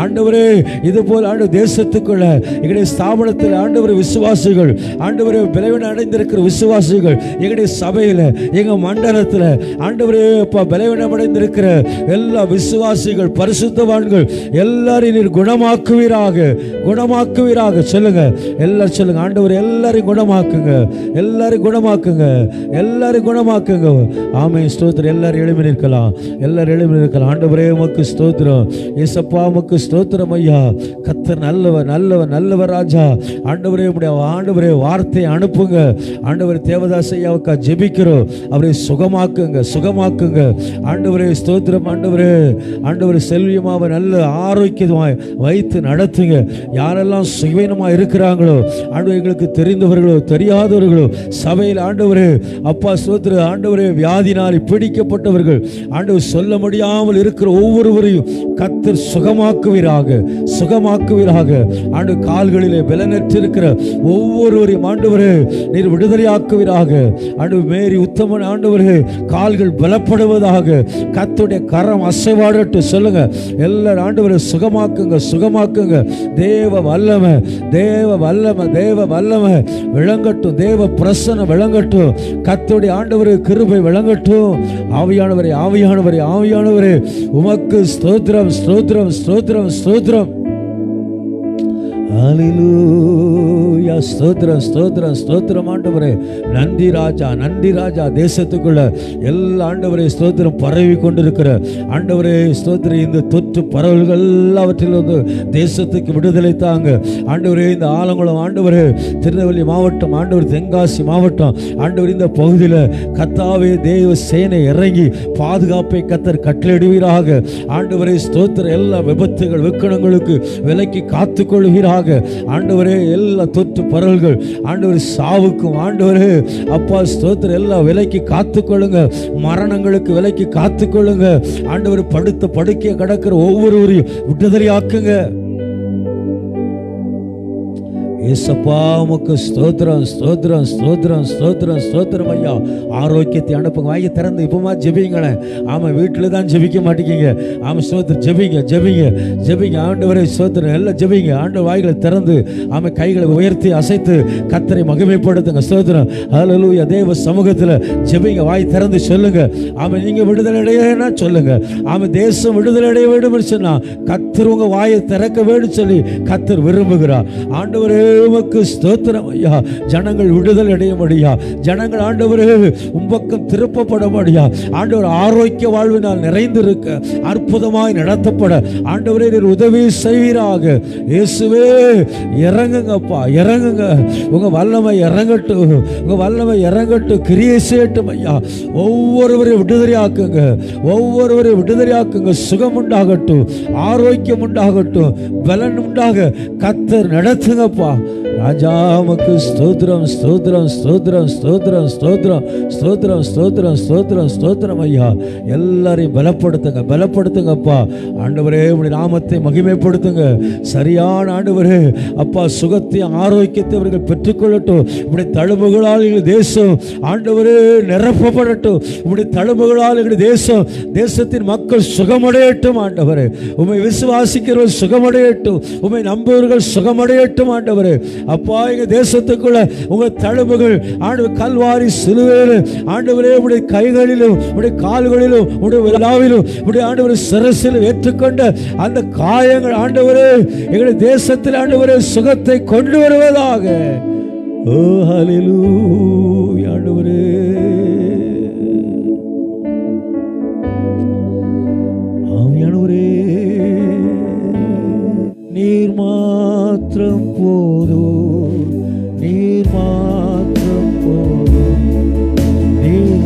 ஆண்டவரே. இது போல் ஆண்டு தேசத்துக்குள்ள எங்களுடைய ஸ்தாபனத்தில் ஆண்டவர் விசுவாசிகள் ஆண்டவரே பலவீனம் அடைந்திருக்கிற விசுவாசிகள் எங்களுடைய சபையில் எங்க மண்டலத்தில் ஆண்டவரே பலவீனம் அடைந்திருக்கிற எல்லா விசுவாசிகள் பரிசுத்தவான்கள் எல்லாரையும் நீர் குணமாக்குவீராக குணமாக்குவீராக. சொல்லுங்க எல்லாரும் சொல்லுங்க ஆண்டவர் எல்லாரையும் குணமாக்குங்க எல்லாரையும் குணமாக்குங்க எல்லாரையும் குணமாக்குங்க. ஆமென் ஸ்தோத்திரம். எல்லாரும் எழுப்பி நிற்கலாம் எல்லாரும் எழுப்பி நிற்கலாம். ஆண்டவரே உமக்கு ஸ்தோத்திரம் இயேசப்பா உமக்கு ஸ்தோத்திரம் ஐயா. கர்த்தர் நல்லவர் நல்லவர் நல்லவர் ராஜா. ஆண்டவரே ஆண்டவரே வார்த்தையை அனுப்புங்க ஆண்டவரே. தேவதாஸ் ஐயாவுக்கா ஜெபிக்கிறோம் அவரை சுகமாக்குங்க சுகமாக்குங்க ஆண்டவரே ஸ்தோத்திரம் ஆண்டவரே. ஆண்டவரே செல்வியமாவை நல்ல ஆரோக்கியமாய் வைத்து நடத்துங்க. யாரெல்லாம் சுகவீனமாக இருக்கிறாங்களோ ஆண்டவரே எங்களுக்கு தெரிந்தவர்களோ தெரியாதவர்களோ சபையில் ஆண்டவரே அப்பா ஸ்தோத்திர ஆண்டவரே வியாதினால் பிடிக்கப்பட்டவர்கள் ஆண்டவர் சொல்ல முடியாமல் இருக்கிற ஒவ்வொருவரையும் கர்த்தர் சுகமாக்குவீராக சுகமாக்குவீராக. ஆண்டு கால்களிலே பலனற்றிருக்கிற ஒவ்வொருவரையும் ஆண்டவரே நீர் விடுதலையாக்குவீராக. ஆண்டு மேரி உத்தமன் ஆண்டவரே கால்கள் பலப்படுவதாக. கர்த்தருடைய கரம் அசைவாடட்டு சொல்லுங்க எல்லாரும் ஆண்டவரே சுகமாக்குங்க சுகமாக்குங்க. தேவ வல்லமை தேவ வல்லமை தேவ வல்லமை விளங்கட்டும். தேவ பிரசன்னம் விளங்கட்டும். கர்த்தருடைய ஆண்டவரே கிருபை விளங்கட்டும். ஆவியானவரே ஆவியானவரே ஆவியானவரே உமக்கு ஸ்தோத்திரம் ஸ்தோத்திரம் ஸ்தோத்திரம் ஸ்தோத்திரம். ஹல்லேலூயா ஸ்தோத்திரம் ஸ்தோத்திரம் ஸ்தோத்திரம் ஆண்டவரே. நன்றி ராஜா நன்றி ராஜா. தேசத்துக்குள்ள எல்லா ஆண்டவரே ஸ்தோத்திரம் பரவி கொண்டிருக்கிற ஆண்டவரே ஸ்தோத்திரம் இந்த தொற்று பரவல்கள் எல்லாவற்றிலிருந்து தேசத்துக்கு விடுதலை தாங்க ஆண்டவரே. இந்த ஆலங்குளம் ஆண்டவரே திருநெல்வேலி மாவட்டம் ஆண்டவர் தென்காசி மாவட்டம் ஆண்டவர் இந்த பகுதியில் கர்த்தாவே தேவ சேனை இறங்கி பாதுகாப்பை கர்த்தர் கட்டளையிடுவீராக ஆண்டவரே. ஸ்தோத்திரம் எல்லா விபத்துகள் விக்கணங்களுக்கு விலக்கி காத்துக்கொள்வீராக ஆண்டவரே. எல்லா தொற்று பரவல்கள் ஆண்டவரே சாவுக்கும் ஆண்டவரே அப்பா ஸ்தோத்திரம் எல்லா விலைக்கு காத்துக்கொள்ளுங்க. மரணங்களுக்கு விலைக்கு காத்துக்கொள்ளுங்க ஆண்டவர். படுத்த படுக்கையை கடக்கிற ஒவ்வொருவரையும் விடுதலையாக்குங்க. ஏசப்பா உமக்கு ஸ்தோத்திரம் ஸ்தோத்திரம் ஸ்தோத்திரம் ஸ்தோத்திரம் ஸ்தோத்திரம் ஐயா. ஆரோக்கியத்தை அனுப்புங்க. வாங்கி திறந்து இப்போமா ஜெபிங்களேன். ஆமாம் வீட்டில் தான் ஜெபிக்க மாட்டேங்கிங்க. ஆமாம் ஸ்தோத்திரம் ஜெபிங்க ஜெபிங்க ஜெபிங்க ஆண்டவரே ஸ்தோத்திரம் எல்லாம் ஜெபிங்க. ஆண்டவர் வாய்களை திறந்து ஆமாம் கைகளை உயர்த்தி அசைத்து கர்த்தரை மகிமைப்படுத்துங்க. ஸ்தோத்திரம் ஹல்லேலூயா. தேவ சமூகத்தில் ஜெபிங்க. வாய் திறந்து சொல்லுங்க. ஆமாம் நீங்கள் விடுதலை அடையனா சொல்லுங்க. ஆமாம் தேசம் விடுதலை அடைய வேண்டும் சொன்னா கர்த்தர் உங்க வாயை திறக்க வேண்டும் சொல்லி கர்த்தர் விரும்புகிறார். ஆண்டவரே உமக்கு ஸ்தோத்திரம் ஐயா. ஜனங்கள் விடுதலை அடையும்படியா ஜனங்கள் ஆண்டவரே உம்பக்கம் திருப்பப்படும்படியா ஆண்டவர் ஆரோக்கிய வாழ்வினால் நிறைந்திருக்க அற்புதமாய் நடத்தப்பட ஆண்டவரே நீர் உதவி செய்வீராக. இயேசுவே இறங்குங்கப்பா இறங்குங்க. உங்க வல்லமை இறங்கட்டும் உங்க வல்லமை இறங்கட்டும். கிரியை செய்யட்டும் ஐயா. ஒவ்வொருவரையும் விடுதலையாக்குங்க ஒவ்வொருவரையும் விடுதலையாக்குங்க. சுகம் உண்டாகட்டும் ஆரோக்கியம் உண்டாகட்டும் பலன் உண்டாக கர்த்தர் நடத்துங்கப்பா. ராஜா உமக்கு ஸ்தோத்திரம் ஸ்தோத்திரம் ஸ்தோத்திரம் ஸ்தோத்திரம் ஸ்தோத்திரம் ஸ்தோத்திரம் ஸ்தோத்திரம் ஸ்தோத்திரம் ஸ்தோத்திரம் ஐயா. எல்லாரையும் பலப்படுத்துங்க பலப்படுத்துங்கப்பா ஆண்டவரே. உடைய நாமத்தை மகிமைப்படுத்துங்க. சரியான ஆண்டவரே அப்பா சுகத்தை ஆரோக்கியத்தை அவர்கள் பெற்றுக்கொள்ளட்டும். உடைய தழும்புகளால் எங்கள் தேசம் ஆண்டவரே நிரப்பப்படட்டும். உடைய தழும்புகளால் எங்கள் தேசத்தின் மக்கள் சுகமடையட்டும் ஆண்டவரே. உம்மை விசுவாசிக்கிறவர்கள் சுகமடையட்டும். உம்மை நம்புவர்கள் சுகமடையட்டும் ஆண்டவரே. அப்பா எங்க தேசத்துக்குள்ள உங்க தழும்புகள் ஆண்டவர் கல்வாரி சிலுவையில் ஆண்டவரே உடைய கைகளிலும் உடைய கால்களிலும் உடைய விழாவிலும் உடைய ஆண்டவர் சிரசில் ஏற்றுக்கொண்ட அந்த காயங்கள் ஆண்டவரே எங்களுடைய தேசத்தில் ஆண்டவரே சுகத்தை கொண்டு வருவதாக. ஓ ஹல்லேலூயா ஆண்டவரே. ஆவியானவரே நீர் மாத்திரம் போதும் நீர் மாத்திரம் போதும் நீர்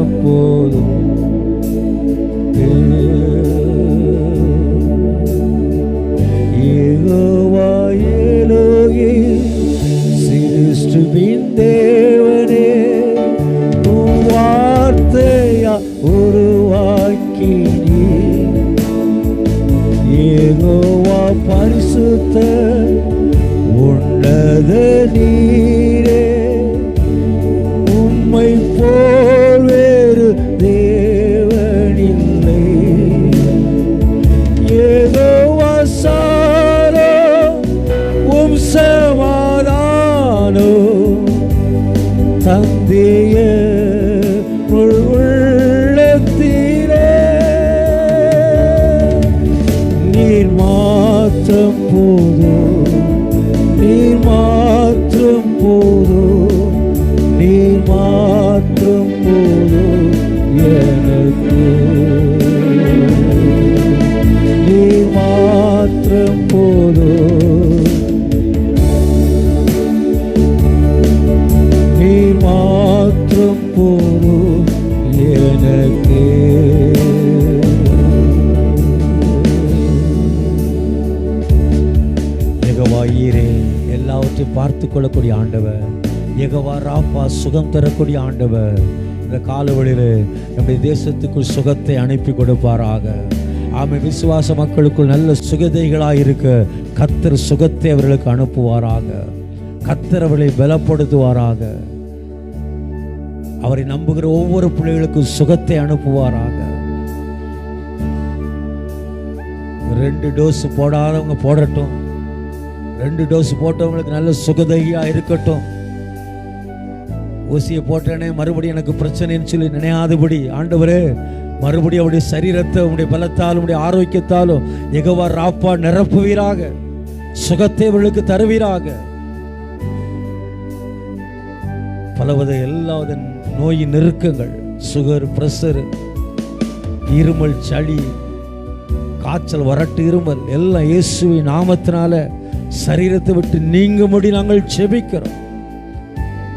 மாற்றம் போதும். யெகோவா எலோஹிம் சிருஷ்டிப்பின் தேவனே, உம் வார்த்தையா உருவாக்கினீர். யெகோவா பரிசுத்தர் உன்னத நீரே, உம்மை போல் வேறு தேவனில்லை. யெகோவா சாரோ உம் சமாதானோ தந்தைய உள்ளத்திலே. நீர் மாற்றம் போதும், நீர் மாற்றம் போதும், நீர் மாற்றம் போதும் எனக்கு. நீர் மாற்றம் போதும், நீர் மாற்றம் போதும் எனக்கு. யெகோவா ஈரே, எல்லாவற்றையும் பார்த்து கொள்ளக்கூடிய ஆண்டவர். யெகோவா ராப்பா, சுகம் தரக்கூடிய ஆண்டவர். இந்த காலவெளியில் நம்முடைய தேசத்துக்குள் சுகத்தை அனுப்பி கொடுப்பாராக. ஆமை, விசுவாச மக்களுக்குள் நல்ல சுகதைகளாக இருக்க கர்த்தர் சுகத்தை அவர்களுக்கு அனுப்புவாராக. கர்த்தர் அவர்களை பலப்படுத்துவாராக. அவரை நம்புகிற ஒவ்வொரு பிள்ளைகளுக்கும் சுகத்தை அனுப்புவாராக. 2 டோஸ் போடாதவங்க போடட்டும். 2 டோஸ் போட்டவங்களுக்கு நல்ல சுகதையா இருக்கட்டும். ஊசியை போட்டேனே மறுபடியும் எனக்கு பிரச்சனைன்னு சொல்லி நினையாதபடி, ஆண்டவரே மறுபடியும் அவருடைய சரீரத்தை உடைய பலத்தாலும் உடைய ஆரோக்கியத்தாலும் யெகோவா ராப்பா நிரப்புவீராக. சுகத்தை அவர்களுக்கு தருவீராக. பலவித எல்லாவித நோயின் நெருக்கங்கள், சுகர், பிரஷர், இருமல், சளி, காய்ச்சல், வறட்டு, இருமல் எல்லாம் இயேசுவின் நாமத்தினால சரீரத்தை விட்டு நீங்கும்படி நாங்கள் செபிக்கிறோம்.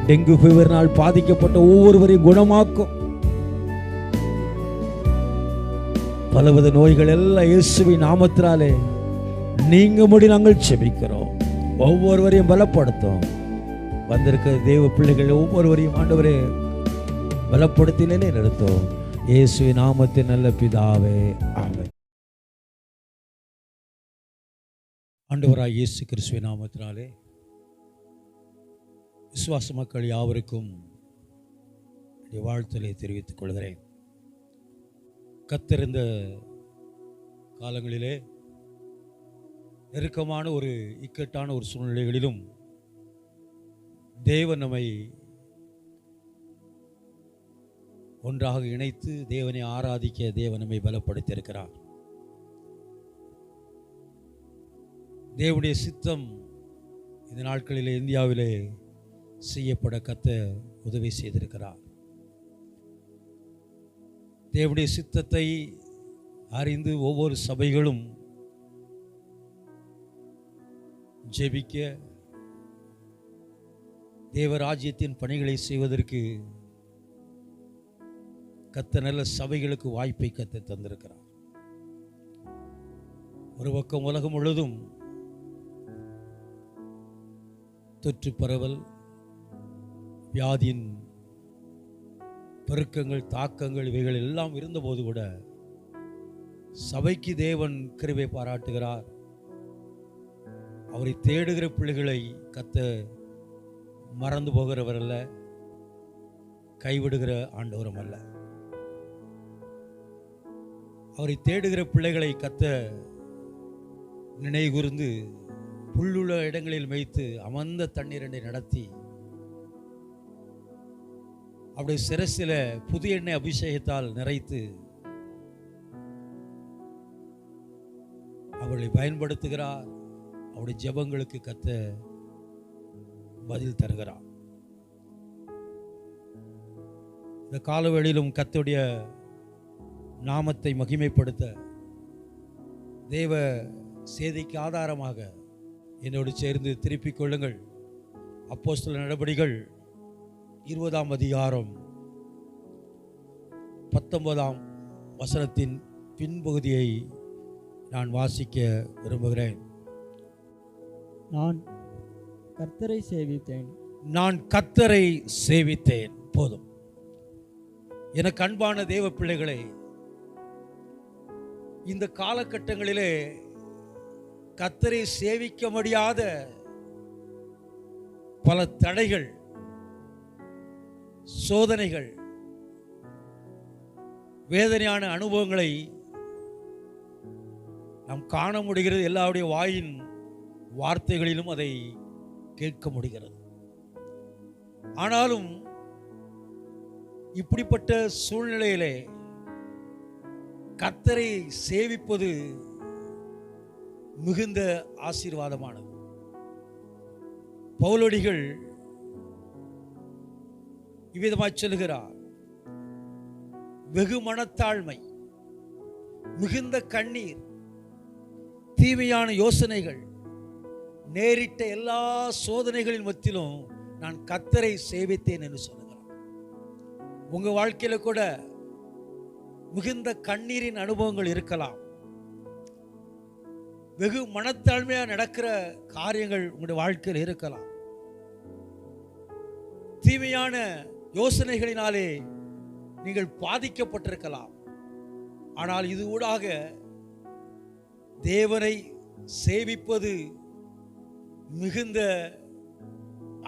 டெங்கு ஃபீவரினால் பாதிக்கப்பட்ட ஒவ்வொருவரையும் குணமாக்கும். பலவித நோய்கள் எல்லாம் இயேசுவின் நாமத்தினாலே நீங்கும்படி நாங்கள் செபிக்கிறோம். ஒவ்வொருவரையும் பலப்படுத்தும். வந்திருக்கிற தேவ பிள்ளைகள் ஒவ்வொருவரையும் ஆண்டவரே பலப்படுத்தினே நிறுத்தும். இயேசுவின் நாமத்தின் நல்ல பிதாவே, ஆமென். ஆண்டவராய் இயேசு கிறிஸ்துவின் நாமத்தினாலே விசுவாச மக்கள் யாவருக்கும் வாழ்த்தலை தெரிவித்துக் கொள்கிறேன். கர்த்தர் இந்த காலங்களிலே நெருக்கமான ஒரு இக்கட்டான ஒரு சூழ்நிலைகளிலும் தேவன் நம்மை ஒன்றாக இணைத்து தேவனை ஆராதிக்க தேவன் நம்மை பலப்படுத்தியிருக்கிறார். தேவனுடைய சித்தம் இந்த நாட்களிலே இந்தியாவிலே செய்யப்பட கர்த்தர் உதவி செய்திருக்கிறார். தேவனுடைய சித்தத்தை அறிந்து ஒவ்வொரு சபைகளும் ஜெபிக்க, தேவராஜ்யத்தின் பணிகளை செய்வதற்கு கர்த்தர் நல்ல சபைகளுக்கு வாய்ப்பை கர்த்தர் தந்திருக்கிறார். ஒரு பக்கம் உலகம் முழுவதும் தொற்று பரவல், வியாதியின் பெருக்கங்கள், தாக்கங்கள் இவைகள் எல்லாம் இருந்தபோது கூட சபைக்கு தேவன் கிருபை பாராட்டுகிறார். அவரை தேடுகிற பிள்ளைகளை கர்த்தர் மறந்து போகிறவர் அல்ல, கைவிடுகிற ஆண்டவரும் அல்ல. அவரை தேடுகிற பிள்ளைகளை கர்த்தர் நினைகூர்ந்து புல்லுள்ள இடங்களில் மேய்த்து அமர்ந்த தண்ணீரை நடத்தி அவருடைய சிரசில புது எண்ணெய் அபிஷேகத்தால் நிறைத்து அவர்களை பயன்படுத்துகிறார். அவருடைய ஜெபங்களுக்கு கர்த்தர் பதில் தருகிறார். இந்த காலவெளியிலும் கர்த்தருடைய நாமத்தை மகிமைப்படுத்த தேவ செய்திக்கு ஆதாரமாக என்னோடு சேர்ந்து திருப்பிக் கொள்ளுங்கள். அப்போஸ்தலர் நடபடிகள் 20ஆம் அதிகாரம் 19ஆம் வசனத்தின் பின்பகுதியை நான் வாசிக்க விரும்புகிறேன். நான் கர்த்தரை சேவித்தேன். நான் கர்த்தரை சேவித்தேன். போதும். எனக்கு அன்பான தேவ பிள்ளைகளே, இந்த காலகட்டங்களிலே கர்த்தரை சேவிக்க முடியாத பல தடைகள், சோதனைகள், வேதனையான அனுபவங்களை நாம் காண முடிகிறது. எல்லாருடைய வாயின் வார்த்தைகளிலும் அதை கேட்க முடிகிறது. ஆனாலும் இப்படிப்பட்ட சூழ்நிலையிலே கர்த்தரை சேவிப்பது மிகுந்த ஆசீர்வாதமானது. பவுலடிகள் இவ்விதமாய் சொல்லுகிறார், வெகு மனத்தாழ்மை, மிகுந்த கண்ணீர், தீமையான யோசனைகள், நேரிட்ட எல்லா சோதனைகளின் மத்தியிலும் நான் கர்த்தரை சேவித்தேன் என்று சொல்லுகிறார். உங்க வாழ்க்கையில கூட மிகுந்த கண்ணீரின் அனுபவங்கள் இருக்கலாம். வெகு மனத்தாழ்மையா நடக்கிற காரியங்கள் உங்களுடைய வாழ்க்கையில் இருக்கலாம். தீமையான யோசனைகளினாலே நீங்கள் பாதிக்கப்பட்டிருக்கலாம். ஆனால் இது ஊடாக தேவனை சேவிப்பது மிகுந்த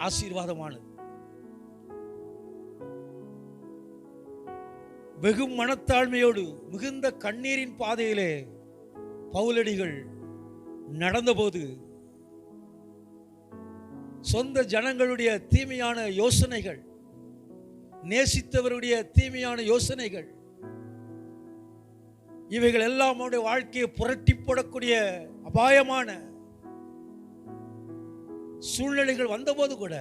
ஆசீர்வாதமானது. வெகு மனத்தாழ்மையோடு மிகுந்த கண்ணீரின் பாதையிலே பவுலடிகள் நடந்தபோது சொந்த ஜனங்களுடைய தீமையான யோசனைகள், நேசித்தவருடைய தீமையான யோசனைகள், இவைகள் எல்லாம் அவருடைய வாழ்க்கையை புரட்டி போடக்கூடிய அபாயமான சூழ்நிலைகள் வந்தபோது கூட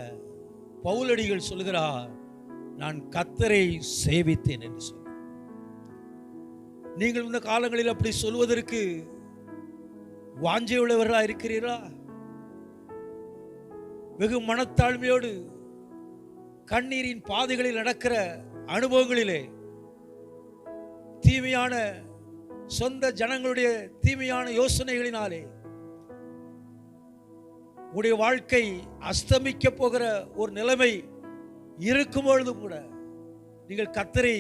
பவுலடிகள் சொல்கிறார், நான் கர்த்தரை சேவித்தேன் என்று சொன்னார். நீங்கள் இந்த காலங்களில் அப்படி சொல்வதற்கு வாஞ்சை உள்ளவர்களா இருக்கிறீர்களா? வெகு மனத்தாழ்மையோடு கண்ணீரின் பாதைகளில் நடக்கிற அனுபவங்களிலே தீமையான சொந்த ஜனங்களுடைய தீமையான யோசனைகளினாலே உடைய வாழ்க்கை அஸ்தமிக்க போகிற ஒரு நிலைமை இருக்கும் பொழுதும் கூட நீங்கள் கர்த்தரை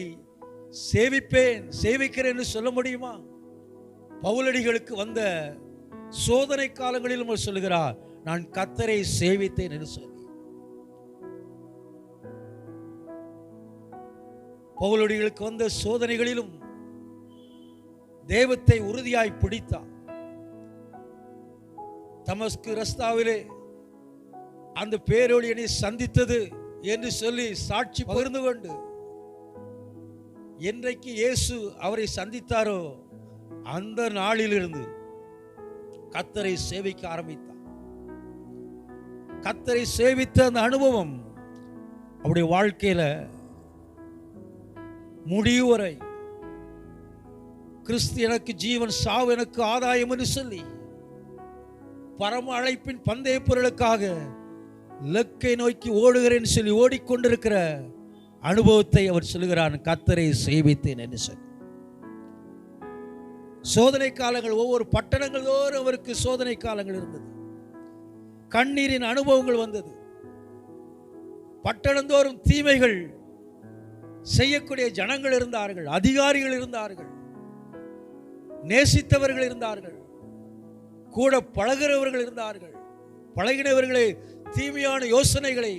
சேவிக்கிறேன் என்று சொல்ல முடியுமா? பவுலடிகளுக்கு வந்த சோதனை காலங்களிலும் சொல்லுகிறார், நான் கர்த்தரை சேவித்தேன் என்று சொல்லி. பவுலடிகளுக்கு வந்த சோதனைகளிலும் தேவத்தை உறுதியாய் பிடித்தார். தமஸ்கு ரஸ்தாவிலே அந்த பேரொளியனை சந்தித்தது என்று சொல்லி சாட்சி பகிர்ந்து கொண்டு என்றைக்கு இயேசு அவரை சந்தித்தாரோ அந்த நாளிலிருந்து கர்த்தரை சேவிக்க ஆரம்பித்தார். கர்த்தரை சேவித்த அந்த அனுபவம் அவருடைய வாழ்க்கையில முடிவு வரை கிறிஸ்து எனக்கு ஜீவன், சாவு எனக்கு ஆதாயம் என்று சொல்லி பரம அழைப்பின் பந்தய பொருளுக்காக இலக்கை நோக்கி ஓடுகிறேன் சொல்லி ஓடிக்கொண்டிருக்கிற அனுபவத்தை அவர் சொல்லுகிறார், கர்த்தரை சேவித்தேன் என்று சொல்லி. சோதனை காலங்கள், ஒவ்வொரு பட்டணங்கள் தோறும் அவருக்கு சோதனை காலங்கள் இருந்தது. கண்ணீரின் அனுபவங்கள் வந்தது. பட்டணந்தோறும் தீமைகள் செய்யக்கூடிய ஜனங்கள் இருந்தார்கள், அதிகாரிகள் இருந்தார்கள், நேசித்தவர்கள் இருந்தார்கள், கூட பழகிறவர்கள் இருந்தார்கள். பழகினவர்களை தீமையான யோசனைகளை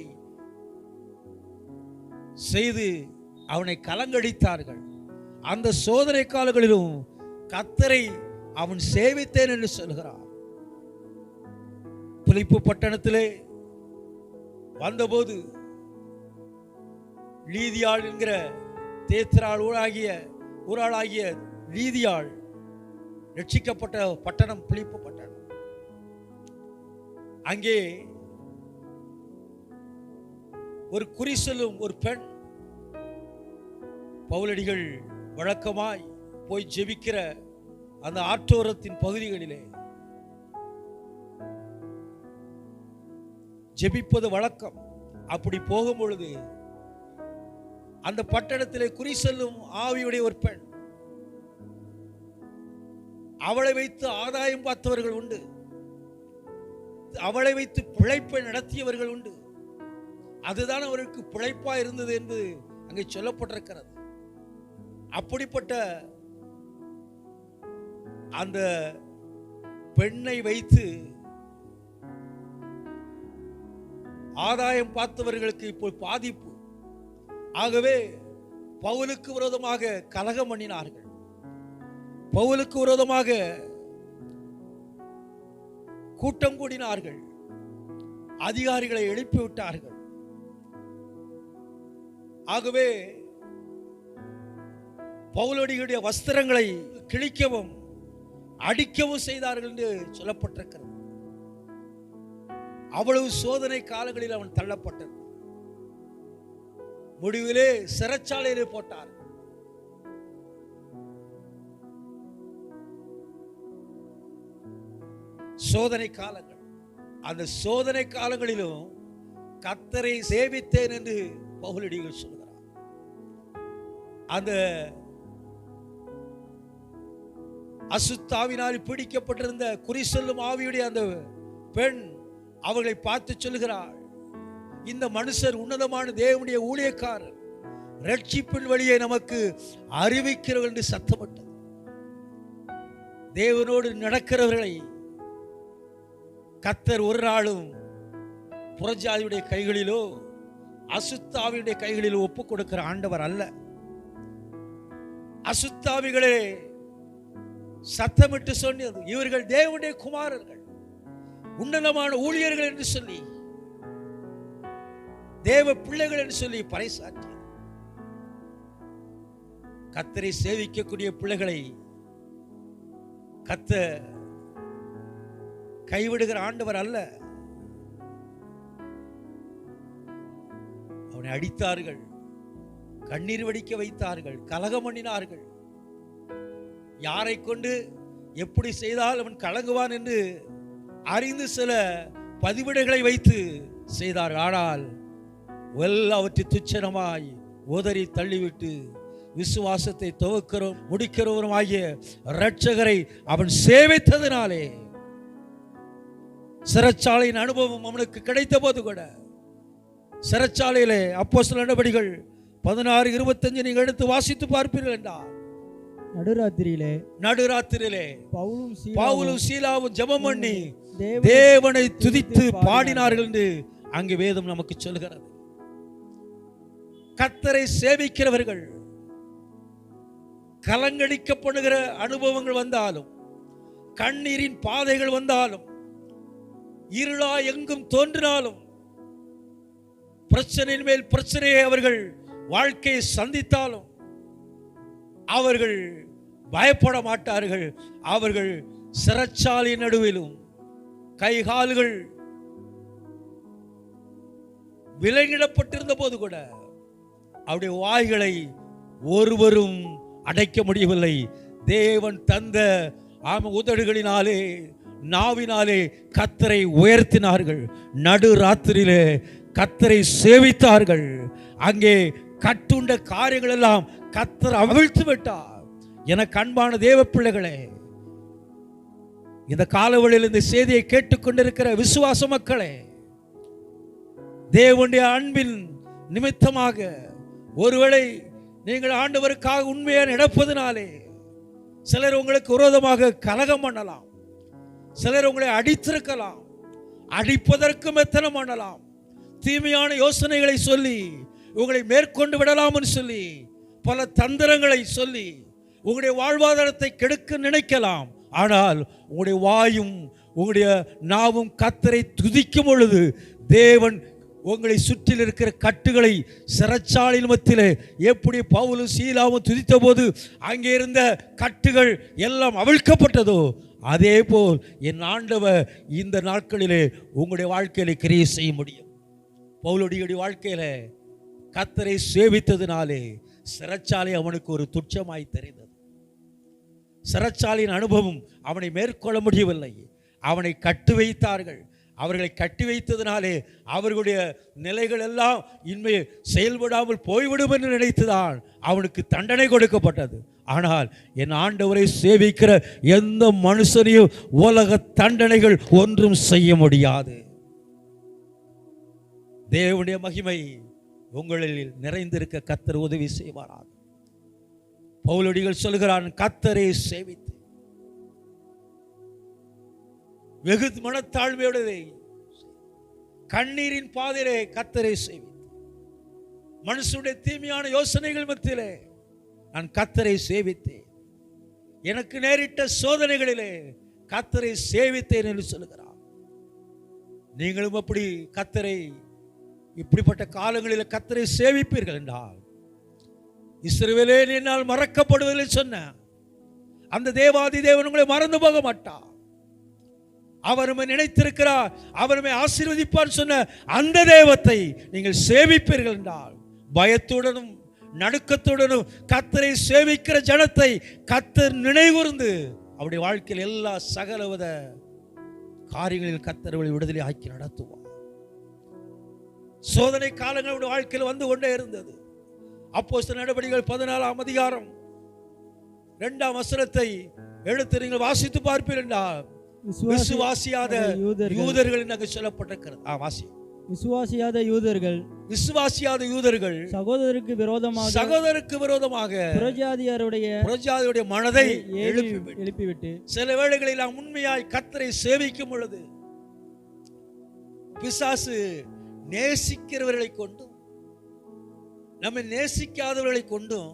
செய்து அவனை கலங்கடித்தார்கள். அந்த சோதனை காலங்களிலும் கர்த்தரை அவன் சேவித்தேன் என்று சொல்கிறார். பிலிப்பு பட்டணத்திலே வந்தபோது லீதியாள் என்கிற தேத்திராள் ஊராளாகிய லீதியாள் ரட்சிக்கப்பட்ட பட்டணம் பிலிப்பு பட்டணம். அங்கே ஒரு குறி சொல்லும் ஒரு பெண், பவுலடிகள் வழக்கமாய் போய் ஜெபிக்கிற அந்த ஆற்றோரத்தின் பகுதிகளிலே ஜெபிப்பது வழக்கம். அப்படி போகும் பொழுது அந்த பட்டணத்திலே குறி செல்லும் ஆவியுடைய ஒரு பெண். அவளை வைத்து ஆதாயம் பார்த்தவர்கள் உண்டு, அவளை வைத்து பிழைப்பை நடத்தியவர்கள் உண்டு. அதுதான் அவருக்கு பிழைப்பா இருந்தது என்று அங்கே சொல்லப்பட்டிருக்கிறது. அப்படிப்பட்ட அந்த பெண்ணை வைத்து ஆதாயம் பார்த்தவர்களுக்கு இப்போ பாதிப்பு. ஆகவே பவுலுக்கு விரோதமாக கலகம் பண்ணினார்கள், பவுலுக்கு விரோதமாக கூட்டம் கூடினார்கள், அதிகாரிகளை எழுப்பிவிட்டார்கள். ஆகவே பவுலடிகளுடைய வஸ்திரங்களை கிழிக்கவும் அடிக்கவும் செய்தார்கள் என்று சொல்லப்பட்டிருக்கிறது. அவ்வளவு சோதனை காலங்களில் அவன் தள்ளப்பட்டது. முடிவிலே சிறைச்சாலையிலே போட்டார். சோதனை காலங்கள், அந்த சோதனை காலங்களிலும் கர்த்தரை சேவித்தேன் என்று பவுலடிகள் சொல்கிறார். அந்த அசுத்தாவினால் பிடிக்கப்பட்டிருந்த குறி சொல்லும் ஆவியுடைய அந்த பெண் அவர்களை பார்த்து சொல்கிறாள், இந்த மனுஷர் உன்னதமான தேவனுடைய ஊழியக்காரர், ரட்சிப்பின் வழியை நமக்கு அறிவிக்கிறவர்கள் என்று சத்தமிட்டது. தேவனோடு நடக்கிறவர்களை கர்த்தர் ஒரு நாளும் புறஜாதியுடைய கைகளிலோ அசுத்தாவியுடைய கைகளிலோ ஒப்புக் கொடுக்கிற ஆண்டவர் அல்ல. அசுத்தாவிகளே சத்தமிட்டு சொன்னது, இவர்கள் தேவனுடைய குமாரர்கள், உன்னதமான ஊழியர்கள் என்று சொல்லி, தேவ பிள்ளைகள் என்று சொல்லி பறைசாற்றி கர்த்தரை சேவிக்கக்கூடிய பிள்ளைகளை கர்த்தர் கைவிடுகிற ஆண்டவர் அல்ல. அவனை அடித்தார்கள், கண்ணீர் வடிக்க வைத்தார்கள், கலகம் பண்ணினார்கள். யாரை கொண்டு எப்படி செய்தால் அவன் கலங்குவான் என்று அறிந்து சில பதிவிடைகளை வைத்து செய்தார்கள். ஆனால் எல்லாவற்றை துச்சனமாய் உதறி தள்ளிவிட்டு விசுவாசத்தை துவக்கிறோம் முடிக்கிறவரும் ஆகிய இரட்சகரை அவன் சேவித்ததினாலே சிறைச்சாலையின் அனுபவம் அவனுக்கு கிடைத்த போது கூட, சிறைச்சாலையிலே அப்போஸ்தலர் நடபடிகள் 16:25 நீங்கள் எடுத்து வாசித்து பார்ப்பீர்கள் என்றால், நடுராத்திரியிலே பவுலும் சீலாவும் ஜெபம் பண்ணி தேவனை துதித்து பாடினார்கள் என்று அங்கே வேதம் நமக்கு சொல்கிறது. கர்த்தரை சேவிக்கிறவர்கள் கலங்கடிக்கப்படுகிற அனுபவங்கள் வந்தாலும், கண்ணீரின் பாதைகள் வந்தாலும், இருளா எங்கும் தோன்றினாலும், பிரச்சனையின் மேல் பிரச்சனையை அவர்கள் வாழ்க்கையை சந்தித்தாலும் அவர்கள் பயப்பட மாட்டார்கள். அவர்கள் சிறைச்சாலை நடுவிலும் கைகால்கள் விலங்கிடப்பட்டிருந்த போது கூட அவருடைய வாய்களை ஒருவரும் அடைக்க முடியவில்லை. தேவன் தந்த உதடுகளினாலே நாவினாலே கர்த்தரை உயர்த்தினார்கள். நடு ராத்திரியிலே கர்த்தரை சேவித்தார்கள். அங்கே கட்டுண்ட காரியங்கள் எல்லாம் கர்த்தர் அவிழ்த்து விட்டார். எனக்கு அன்பான தேவ பிள்ளைகளே, இந்த காலவழியில் இந்த செய்தியை கேட்டுக்கொண்டிருக்கிற விசுவாச மக்களே, தேவனுடைய அன்பின் நிமித்தமாக ஒருவேளை நீங்கள் ஆண்டவருக்காக உண்மையாக நடப்பதினாலே சிலர் உங்களுக்கு விரோதமாக கலகம் பண்ணலாம், சிலர் உங்களை அடித்திருக்கலாம், அடிப்பதற்கும் எத்தனை பண்ணலாம், தீமையான யோசனைகளை சொல்லி உங்களை மேற்கொண்டு விடலாம்னு சொல்லி பல தந்திரங்களை சொல்லி உங்களுடைய வாழ்வாதாரத்தை கெடுக்க நினைக்கலாம். ஆனால் உங்களுடைய வாயும் உங்களுடைய நாவும் கர்த்தரை துதிக்கும் பொழுது தேவன் உங்களை சுற்றில் இருக்கிற கட்டுகளை சிறைச்சாலையின் மத்தியிலே எப்படி பவுலும் சீலாவும் துதித்த போது அங்கே இருந்த கட்டுகள் எல்லாம் அவிழ்க்கப்பட்டதோ, அதே போல் என் ஆண்டவர் இந்த நாட்களிலே உங்களுடைய வாழ்க்கையிலே கிரியை செய்ய முடியும். பவுலுடைய வாழ்க்கையில கர்த்தரை சேவித்ததினாலே சிறைச்சாலை அவனுக்கு ஒரு துச்சமாய் தெரிந்தது. சிறைச்சாலையின் அனுபவம் அவனை மேற்கொள்ள முடியவில்லை. அவனை கட்டு வைத்தார்கள், அவர்களை கட்டி வைத்ததினாலே அவர்களுடைய நிலைகள் எல்லாம் இன்மை செயல்படாமல் போய்விடும் என்று நினைத்துதான் அவனுக்கு தண்டனை கொடுக்கப்பட்டது. ஆனால் என் ஆண்டவரை சேவிக்கிற எந்த மனுஷனையும் உலக தண்டனைகள் ஒன்றும் செய்ய முடியாது. தேவனுடைய மகிமை உங்களில் நிறைந்திருக்க கர்த்தர் உதவி செய்வாராக. பவுலடிகள் சொல்கிறான், கர்த்தரை சேவித்து வெகு மனத்தாழ்மையுடனே கண்ணீரின் பாதையிலே கர்த்தரை சேவித்து, மனுஷனுடைய தீமையான யோசனைகள் மத்தியிலே நான் கர்த்தரை சேவித்தேன், எனக்கு நேரிட்ட சோதனைகளிலே கர்த்தரை சேவித்தேன் என்று சொல்கிறார். நீங்களும் அப்படி கர்த்தரை இப்படிப்பட்ட காலங்களில் கர்த்தரை சேவிப்பீர்கள் என்றால், இஸ்ரவேலே என்னால் மறக்கப்படுவதில்லை சொன்ன அந்த தேவாதி தேவன் உங்களை மறந்து போக மாட்டார். அவர் நினைத்திருக்கிறார், அவர் ஆசீர்வதிப்பார் சொன்ன அந்த தெய்வத்தை நீங்கள் சேவிப்பீர்கள் என்றால், பயத்துடனும் நடுக்கத்துடனும் கர்த்தரை சேவிக்கிற ஜனத்தை கர்த்தர் நினைவுர்ந்து அவருடைய வாழ்க்கையில் எல்லா சகலவித காரியங்களில் கர்த்தர்களை விடுதலை ஆக்கி நடத்துவார். சோதனை காலங்களுடைய வாழ்க்கையில் வந்து கொண்டே இருந்தது. அப்போஸ்தலர் நடபடிகள் 14ஆம் அதிகாரம் 2ஆம் வசனத்தை எடுத்து நீங்கள் வாசித்து பார்ப்பீர்கள் என்றால், விசுவாசியாத யூதர்கள் என்று சொல்லப்பட்டிருக்கிறது. விசுவாசியாத யூதர்கள் சகோதரருக்கு விரோதமாக புறஜாதியாருடைய மனதை எழுப்பிவிட்டு சில வேளைகளில் நாம் உண்மையாய் கர்த்தரை சேவிக்கும் பொழுது பிசாசு நேசிக்கிறவர்களை கொண்டும் நம்மை நேசிக்காதவர்களை கொண்டும்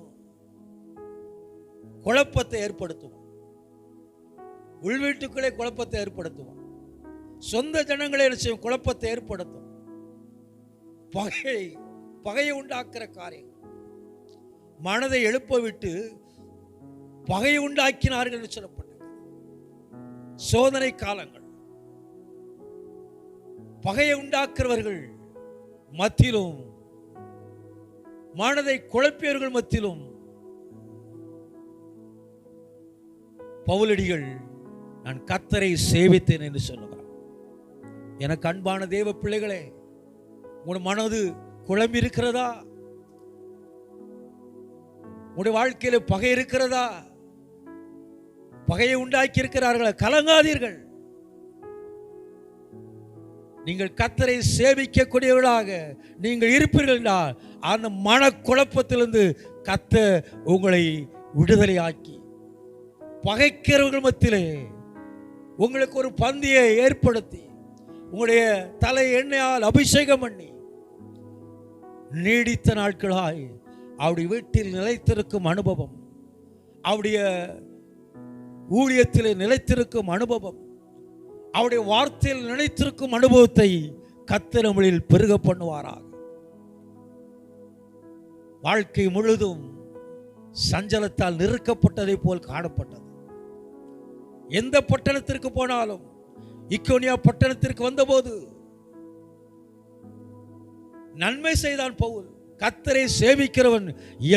குழப்பத்தை ஏற்படுத்துவோம். உள்வீட்டுக்குள்ளே குழப்பத்தை ஏற்படுத்துவோம். சொந்த ஜனங்களே குழப்பத்தை ஏற்படுத்தும். பகையை உண்டாக்குற காரியம், மனதை எழுப்ப விட்டு பகையை உண்டாக்கினார்கள் என்று சொல்லப்பட்டது. சோதனை காலங்கள் பகையை உண்டாக்குறவர்கள் மத்தியிலும் மனதை குழப்பியவர்கள் மத்தியிலும் பவுலடிகள் நான் கர்த்தரை சேவித்தேன் என்று சொல்லுகிறார். எனக்கு அன்பான தேவ பிள்ளைகளே, உன் மனது குழம்பி இருக்கிறதா? உங்களுடைய வாழ்க்கையில பகை இருக்கிறதா? பகையை உண்டாக்கி இருக்கிறார்களா? கலங்காதீர்கள். நீங்கள் கர்த்தரை சேவிக்கக்கூடியவர்களாக நீங்கள் இருப்பீர்கள் என்றால், அந்த மனக்குழப்பத்திலிருந்து கர்த்தர் உங்களை விடுதலையாக்கி பகைக்கிறவர்கள் மத்தியிலே உங்களுக்கு ஒரு பந்தியை ஏற்படுத்தி உங்களுடைய தலை எண்ணெயால் அபிஷேகம் பண்ணி நீடித்த நாட்களாய் அவருடைய வீட்டில் நிலைத்திருக்கும் அனுபவம், அவருடைய ஊழியத்தில் நிலைத்திருக்கும் அனுபவம், அவருடைய வார்த்தையில் நிலைத்திருக்கும் அனுபவத்தை கர்த்தர் நம்மில் பெருக பண்ணுவாராக. வாழ்க்கை முழுதும் சஞ்சலத்தால் நெருக்கப்பட்டதை போல் காணப்பட்டது. எந்த பட்டணத்திற்கு போனாலும், இக்கோனியா பட்டணத்திற்கு வந்தபோது நன்மை செய்தான் பவுல். கர்த்தரை சேவிக்கிறவன்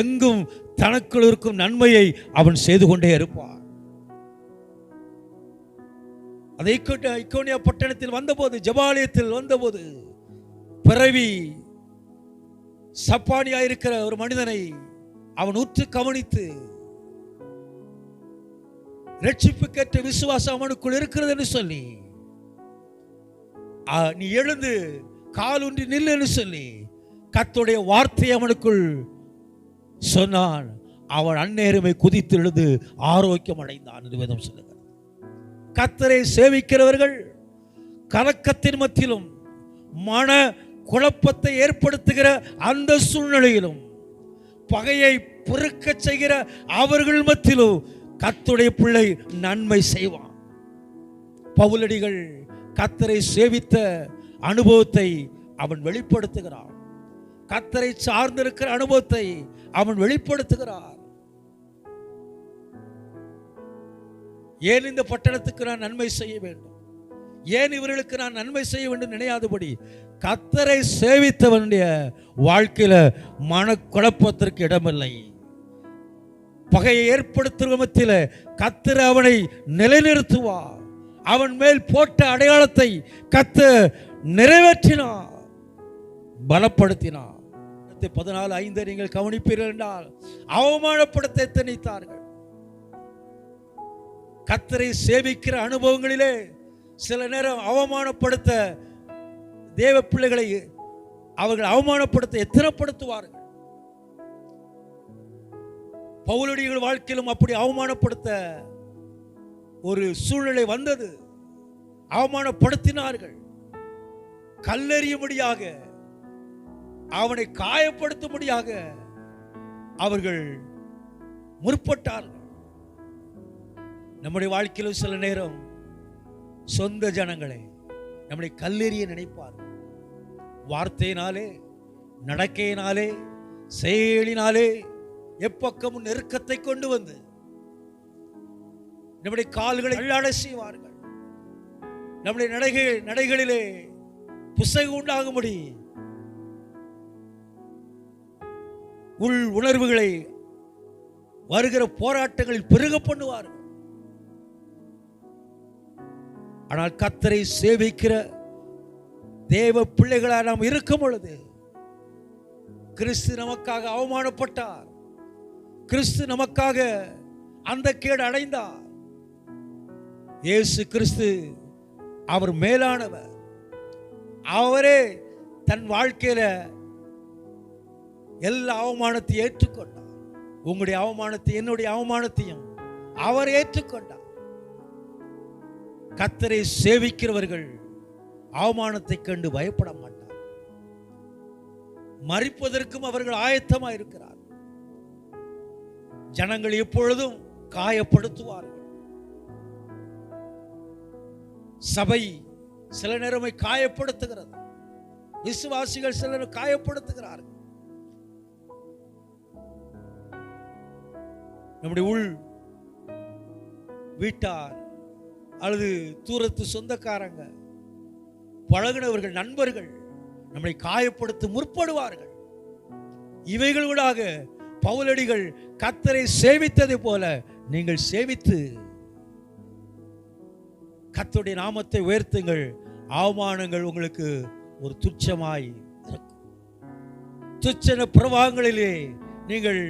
எங்கும் தனக்குள் இருக்கும் நன்மையை அவன் செய்து கொண்டே இருப்பான். அதை இக்கோனியா பட்டணத்தில் வந்தபோது, ஜெபாலயத்தில் வந்தபோது, பிறவி சப்பானியா இருக்கிற ஒரு மனிதனை அவன் உற்று கவனித்து, ரட்சிப்புக்கேற்ற விசுவாசம் அவனுக்குள் இருக்கிறது என்று சொல்லி, நீ எழுந்து காலூன்றி நில்லு என்று சொல்லி கர்த்தருடைய வார்த்தை அவனுக்குள் சொன்னான். அவன் அந்நேரமே குதித்து எழுந்து ஆரோக்கியம் அடைந்தான் என்று வேதம் சொல்லுகிறது. கர்த்தரை சேவிக்கிறவர்கள் கலக்கத்தின் மத்தியிலும் மன குழப்பத்தை ஏற்படுத்துகிற அந்த சூழ்நிலையிலும் பகையை பொறுக்க செய்கிற அவர்கள் மத்தியிலும் கர்த்தருடைய பிள்ளை நன்மை செய்வான். பவுலடிகள் கர்த்தரை சேவித்த அனுபவத்தை அவன் வெளிப்படுத்துகிறான். கர்த்தரை சார்ந்திருக்கிற அனுபவத்தை அவன் வெளிப்படுத்துகிறார். ஏன் இந்த பட்டணத்துக்கு நான் நன்மை செய்ய வேண்டும், ஏன் இவர்களுக்கு நான் நன்மை செய்ய வேண்டும் நினையாதபடி கர்த்தரை சேவித்தவனுடைய வாழ்க்கையில மனக்குழப்பத்திற்கு இடமில்லை. பகையை ஏற்படுத்தும் விதத்தில் கர்த்தர் அவனை நிலைநிறுத்துவார். அவன் மேல் போட்ட அடையாளத்தை கர்த்தர் நிறைவேற்றினார், பலப்படுத்தினார். 14:5 நீங்கள் கவனிப்பீர்கள் என்றால் அவமானப்படுத்த எத்தனித்தார்கள். கர்த்தரை சேவிக்கிற அனுபவங்களிலே சில நேரம் அவமானப்படுத்த தேவ பிள்ளைகளை அவர்கள் அவமானப்படுத்த எத்தனைப்படுத்துவார்கள். பவுலடிகள் வாழ்க்கையிலும் அப்படி அவமானப்படுத்த ஒரு சூழ்நிலை வந்தது. அவமானப்படுத்தினார்கள், கல்லெறியும்படியாக, அவனை காயப்படுத்தும்படியாக அவர்கள் முற்பட்டார்கள். நம்முடைய வாழ்க்கையிலும் சில நேரம் சொந்த ஜனங்களை நம்முடைய கல்லெறிய நினைப்பார்கள். வார்த்தையினாலே, நடக்கையினாலே, செயலினாலே எப்பக்கமும் நெருக்கத்தை கொண்டு வந்து நம்முடைய கால்களை அல்லாட செய்வார்கள். நம்முடைய நடைகளிலே புசகு உண்டாகும்படி உள் உணர்வுகளை வருகிற போராட்டங்களில் பெருக பண்ணுவார்கள். ஆனால் கர்த்தரை சேவிக்கிற தேவ பிள்ளைகளாக நாம் இருக்கும் பொழுது, கிறிஸ்து நமக்காக அவமானப்பட்டார், கிறிஸ்து நமக்காக அந்த கேடு அடைந்தார். இயேசு கிறிஸ்து அவர் மேலானவர். அவரே தன் வாழ்க்கையில எல்லா அவமானத்தையும் ஏற்றுக்கொண்டார். உங்களுடைய அவமானத்தை, என்னுடைய அவமானத்தையும் அவர் ஏற்றுக்கொண்டார். கர்த்தரை சேவிக்கிறவர்கள் அவமானத்தை கண்டு பயப்பட மாட்டார். மரிப்பதற்கும் அவர்கள் ஆயத்தமாக இருக்கிறார். ஜனங்கள் எப்பொழுதும் காயப்படுத்துவார்கள். சபை சில நேரமை காயப்படுத்துகிறது, விசுவாசிகள் சிலர் காயப்படுத்துகிறார்கள். நம்முடைய உள் வீட்டார் அல்லது தூரத்து சொந்தக்காரங்க, பழகினவர்கள், நண்பர்கள் நம்மை காயப்படுத்த முற்படுவார்கள். இவைகளூடாக பவுலடிகள் கர்த்தரை சேவித்ததை போல நீங்கள் சேவித்து கர்த்தருடைய நாமத்தை உயர்த்துங்கள். அவமானங்கள் உங்களுக்கு ஒரு துச்சமாய் இருக்கும். துச்சன பிரவாகங்களிலே நீங்கள்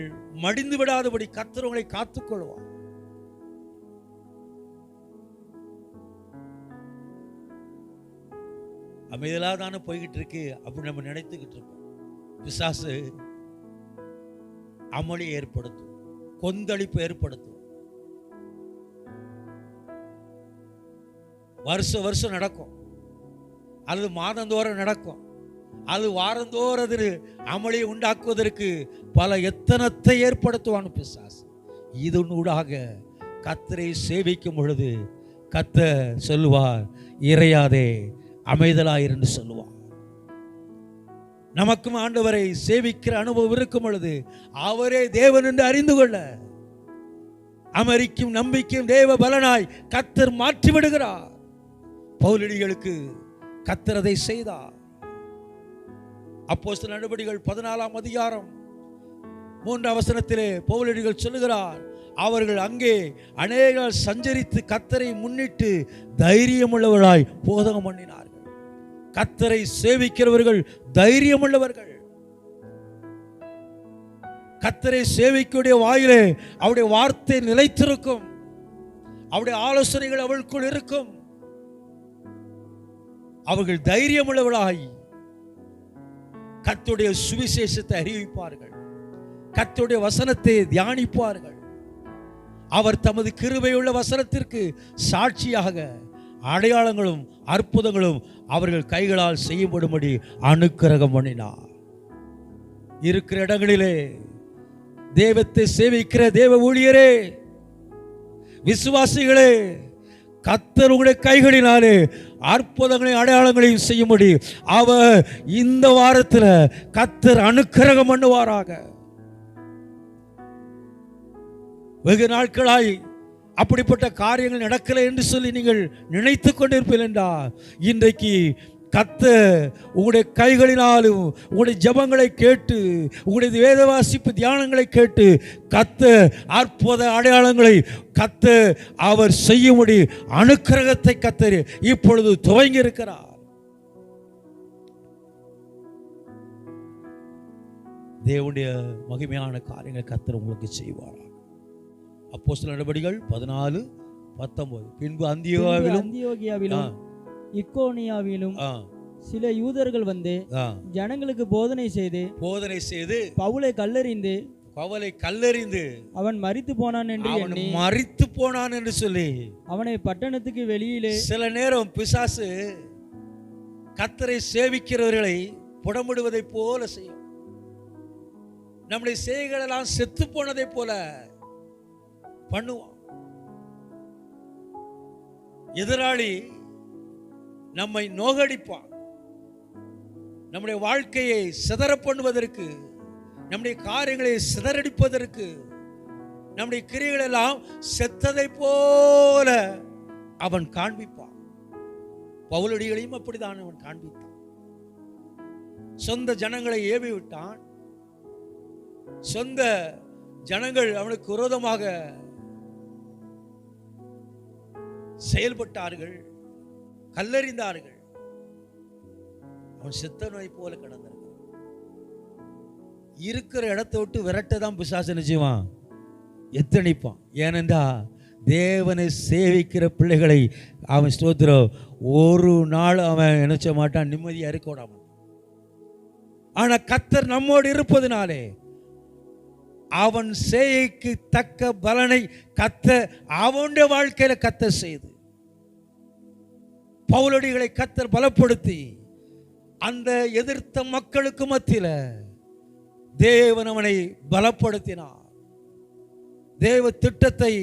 மடிந்து விடாதபடி கர்த்தர் உங்களை காத்துக்கொள்வார். அமைதியா தானே போய்கிட்டு இருக்கு அப்படி நம்ம நினைத்துக்கிட்டு இருக்கோம். பிசாசு அமளி ஏற்படுத்தும், கொந்தளிப்பு ஏற்படுத்தும். வருஷம் நடக்கும், அல்லது மாதந்தோறும் நடக்கும், அது வாரந்தோறும் அது அமளியை உண்டாக்குவதற்கு பல எத்தனத்தை ஏற்படுத்துவான் பிசாசு. இதனூடாக கர்த்தரை சேவிக்கும் பொழுது கர்த்தர் சொல்லுவார், இறையாதே, அமைதலாயிருந்து சொல்லுவார். நமக்கும் ஆண்டவரை சேவிக்கிற அனுபவம் இருக்கும் பொழுது அவரே தேவன் என்று அறிந்து கொள்ள அமெரிக்கும் நம்பிக்கையும் தேவ பலனாய் கர்த்தர் மாற்றி விடுகிறார். பவுலடிகளுக்கு கர்த்தர் அதை செய்தார். அப்போஸ்தலர் நடபடிகள் 14ஆம் அதிகாரம் 3ஆம் வசனத்திலே பவுலடிகள் சொல்லுகிறார், அவர்கள் அங்கே அநேகர் சஞ்சரித்து கர்த்தரை முன்னிட்டு தைரியமுள்ளவர்களாய் போதகம் பண்ணினார்கள். கர்த்தரை சேவிக்கிறவர்கள் தைரியமுள்ளவர்கள். கர்த்தரை சேவிக்கக்கூடிய வாயிலே அவருடைய வார்த்தை நிலைத்திருக்கும், அவருடைய ஆலோசனைகள் அவளுக்குள் இருக்கும். அவர்கள் தைரியமுள்ளவர்களாய் கர்த்தருடைய சுவிசேஷத்தை அறிவிப்பார்கள், கர்த்தருடைய வசனத்தை தியானிப்பார்கள். அவர் தமது கிருபையுள்ள வசனத்திற்கு சாட்சியாக அடையாளங்களும் அற்புதங்களும் அவர்கள் கைகளால் செய்யப்படும்படி அனுக்கிரகம் பண்ணினார். இருக்கிற இடங்களிலே தேவத்தை சேவிக்கிற தேவ ஊழியரே, விசுவாசிகளே, கர்த்தர் உங்களுடைய கைகளினாலே அற்புதங்களையும் அடையாளங்களையும் செய்யும்படி அவர் இந்த வாரத்தில் கர்த்தர் அனுக்கிரகம் பண்ணுவாராக. வெகு நாட்களாய் அப்படிப்பட்ட காரியங்கள் நடக்கலை என்று சொல்லி நீங்கள் நினைத்துக் கொண்டிருப்பீர்கள் என்றால், இன்றைக்கு கர்த்தர் உங்களுடைய கைகளினாலும் உங்களுடைய ஜெபங்களை கேட்டு உங்களுடைய வேத வாசிப்பு தியானங்களை கேட்டு கர்த்தர் அற்புத அடையாளங்களை கர்த்தர் அவர் செய்யும்படி அனுக்கிரகத்தை கர்த்தர் இப்பொழுது துவங்கி இருக்கிறார். தேவனுடைய மகிமையான காரியங்களை கர்த்தர் உங்களுக்கு செய்வார். அப்போஸ்தலர் நடபடிகள் 14:19. பின்பு அந்தியோகியாவிலும் இக்கோனியாவிலும் சில யூதர்கள் வந்து ஜனங்களுக்கு போதனை செய்து பவுலை கல்லெறிந்து அவன் மரித்து போனான் என்று சொல்லி அவனை பட்டணத்துக்கு வெளியிலே. சில நேரம் பிசாசு கர்த்தரை சேவிக்கிறவர்களை புடமிடுவதை போல செய்யும். நம்முடைய செய்கைகளெல்லாம் செத்து போனதை போல பண்ணுவான். எதிராளி நம்மை நோகடிப்பான். நம்முடைய வாழ்க்கையை சிதற பண்ணுவதற்கு, நம்முடைய காரியங்களை சிதறடிப்பதற்கு, நம்முடைய கிரியைகள் எல்லாம் செத்ததை போல அவன் காண்பிப்பான். பவுலடிகளையும் அப்படித்தான் அவன் காண்பித்தான். சொந்த ஜனங்களை ஏவி விட்டான். சொந்த ஜனங்கள் அவனுக்கு விரோதமாக செயல்பட்டார்கள், கல்லறிந்தார்கள். அவன் செத்த நோய் போல கிடந்தார்கள். இருக்கிற இடத்தை விட்டு விரட்ட தான் பிசாசு நிச்சயமா எத்தனிப்பான். ஏனென்றா தேவனை சேவிக்கிற பிள்ளைகளை அவன் ஸ்தோத்திரம் ஒரு நாள் அவன் நினைச்ச மாட்டான், நிம்மதியா இருக்க விடாம. ஆனா கர்த்தர் நம்மோடு இருப்பதினாலே அவன் செய்கைக்கு தக்க பலனை கர்த்தர் அவனுடைய வாழ்க்கையில கர்த்தர் செய்து பவுலடிகளை கர்த்தர் பலப்படுத்தி அந்த எதிர்த்த மக்களுக்கு மத்தியில தேவன் அவனை பலப்படுத்தினார். தேவ திட்டத்தை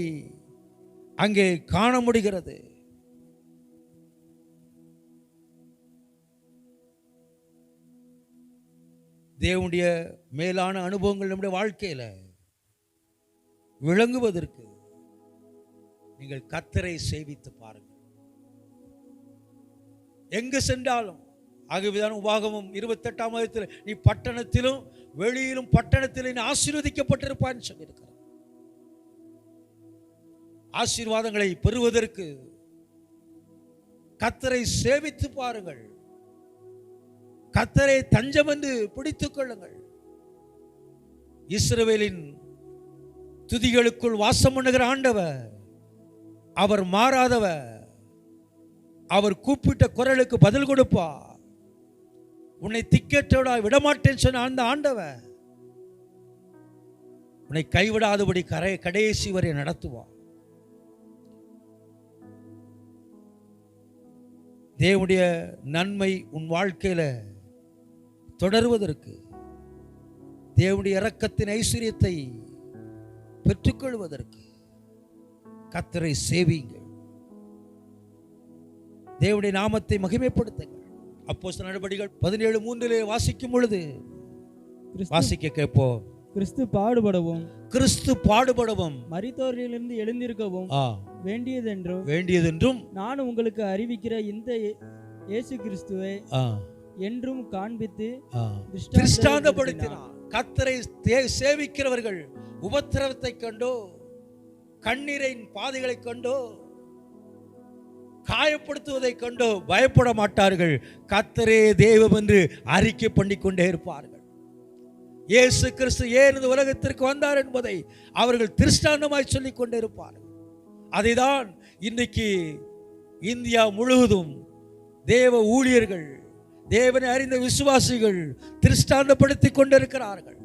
அங்கே காண முடிகிறது. தேவனுடைய மேலான அனுபவங்கள் நம்முடைய வாழ்க்கையில விளங்குவதற்கு நீங்கள் கர்த்தரை சேவித்து பாருங்கள். எங்கு சென்றாலும் ஆகவேதான் உபாகமம் 28ஆம் அதிகாரத்தில் நீ பட்டணத்திலும் வெளியிலும் பட்டணத்திலும் ஆசீர்வதிக்கப்பட்டிருப்பான்னு சொல்லியிருக்கிறார். ஆசீர்வாதங்களை பெறுவதற்கு கர்த்தரை சேவித்து பாருங்கள். கர்த்தரை தஞ்சம் என்று பிடித்துக் கொள்ளுங்கள். இஸ்ரவேலின் துதிகளுக்குள் வாசம் பண்ணுகிற ஆண்டவர், அவர் மாறாதவர். அவர் கூப்பிட்ட குரலுக்கு பதில் கொடுப்பா. உன்னை திக்கற்றோட விடமாட்டேன்னு சொன்ன அந்த ஆண்டவர் உன்னை கைவிடாதபடி கடைசி வரை நடத்துவார். தேவனுடைய நன்மை உன் வாழ்க்கையில தொடருவதற்கு, தேவனுடைய இரக்கத்தின் ஐஸ்வரியத்தை பெற்றுக்கொள்வதற்கு கர்த்தரை சேவியுங்கள். தேவனுடைய நாமத்தை மகிமைப்படுத்துங்கள். அப்போஸ்தலர் நடபடிகள் 17:3 வாசிக்கும் பொழுது வாசிக்க கேட்போம். கிறிஸ்து பாடுபடவும் மரித்தோரிலிருந்து எழுந்திருக்கவும் வேண்டியதென்றும் நான் உங்களுக்கு அறிவிக்கிற இந்த இயேசு கிறிஸ்துவை என்றும் காண்பித்து திருஷ்டாந்தப்படுத்தினார். கர்த்தரை சேவிக்கிறவர்கள் உபத்திரவத்தை கண்டோ, கண்ணீரின் பாதைகளை கண்டோ, காயப்படுத்துவதை கண்டோ பயப்பட மாட்டார்கள். கர்த்தரே தெய்வம் என்று அறிக்கை பண்ணிக்கொண்டே இருப்பார்கள். இயேசு கிறிஸ்து ஏன் இந்த உலகத்திற்கு வந்தார் என்பதை அவர்கள் திருஷ்டாந்தமாய் சொல்லிக் கொண்டே இருப்பார்கள். அதைதான் இன்றைக்கு இந்தியா முழுவதும் தேவ ஊழியர்கள், தேவனை அறிந்த விசுவாசிகள் திருஷ்டாந்தப்படுத்திக் கொண்டிருக்கிறார்கள்.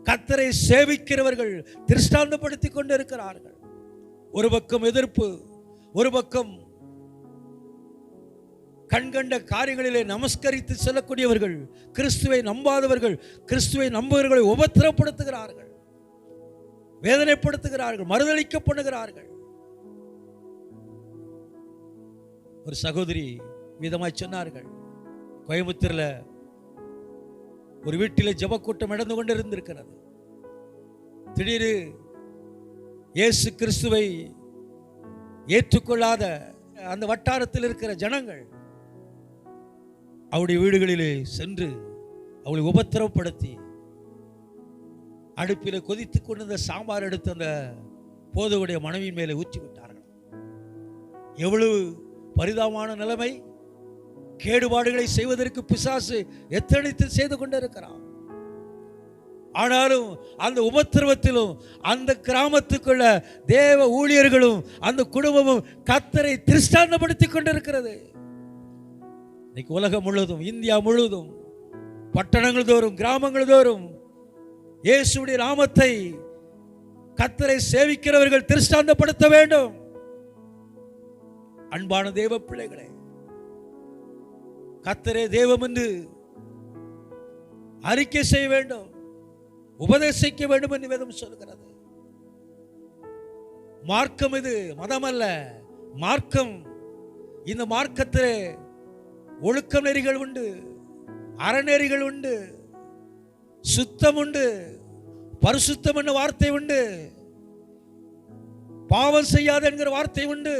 கர்த்தரை சேவிக்கிறவர்கள் திருஷ்டாந்தப்படுத்திக் கொண்டிருக்கிறார்கள். ஒரு பக்கம் எதிர்ப்பு, ஒரு பக்கம் கண்கண்ட காரியங்களிலே நமஸ்கரித்து செல்லக்கூடியவர்கள், கிறிஸ்துவை நம்பாதவர்கள், கிறிஸ்துவை நம்புவர்களை உபத்திரப்படுத்துகிறார்கள், வேதனைப்படுத்துகிறார்கள், மறுதலிக்க பண்ணுகிறார்கள். ஒரு சகோதரி விதமாய் சொன்னார்கள், கோயம்புத்தூர்ல ஒரு வீட்டிலே ஜெபக்கூட்டம் நடந்து கொண்டு இருந்திருக்கிறது. திடீர் இயேசு கிறிஸ்துவை ஏற்றுக்கொள்ளாத அந்த வட்டாரத்தில் இருக்கிற ஜனங்கள் அவருடைய வீடுகளிலே சென்று அவளை உபத்திரவப்படுத்தி அடுப்பில் கொதித்துக் கொண்டிருந்த சாம்பார் எடுத்து அந்த போதகருடைய மனைவியின் மேலே ஊற்றி விட்டார்கள். எவ்வளவு பரிதாபமான நிலைமை! கேடுபாடுகளை செய்வதற்கு பிசாசு எத்தனைத்து செய்து கொண்டிருக்கிறான். ஆனாலும் அந்த உபத்திரவத்திலும் அந்த கிராமத்துக்குள்ள தேவ ஊழியர்களும் அந்த குடும்பமும் கர்த்தரை திருஷ்டாந்தப்படுத்திக் கொண்டிருக்கிறது. இன்னைக்கு உலகம் முழுவதும், இந்தியா முழுவதும், பட்டணங்கள் தோறும், கிராமங்கள் தோறும் இயேசுவுடைய நாமத்தை கர்த்தரை சேவிக்கிறவர்கள் திருஷ்டாந்தப்படுத்த வேண்டும். அன்பான தேவ பிள்ளைகளே, கர்த்தரே தெய்வம் என்று அறிக்கை செய்ய வேண்டும், உபதேசிக்க வேண்டும் என்று வேதம் சொல்கிறது. மார்க்கம் இது, மதம் அல்ல, மார்க்கம். இந்த மார்க்கத்திலே ஒழுக்க நெறிகள் உண்டு, அறநெறிகள் உண்டு, சுத்தம் உண்டு, பரிசுத்தம் என்ற வார்த்தை உண்டு, பாவம் செய்யாத என்கிற வார்த்தை உண்டு.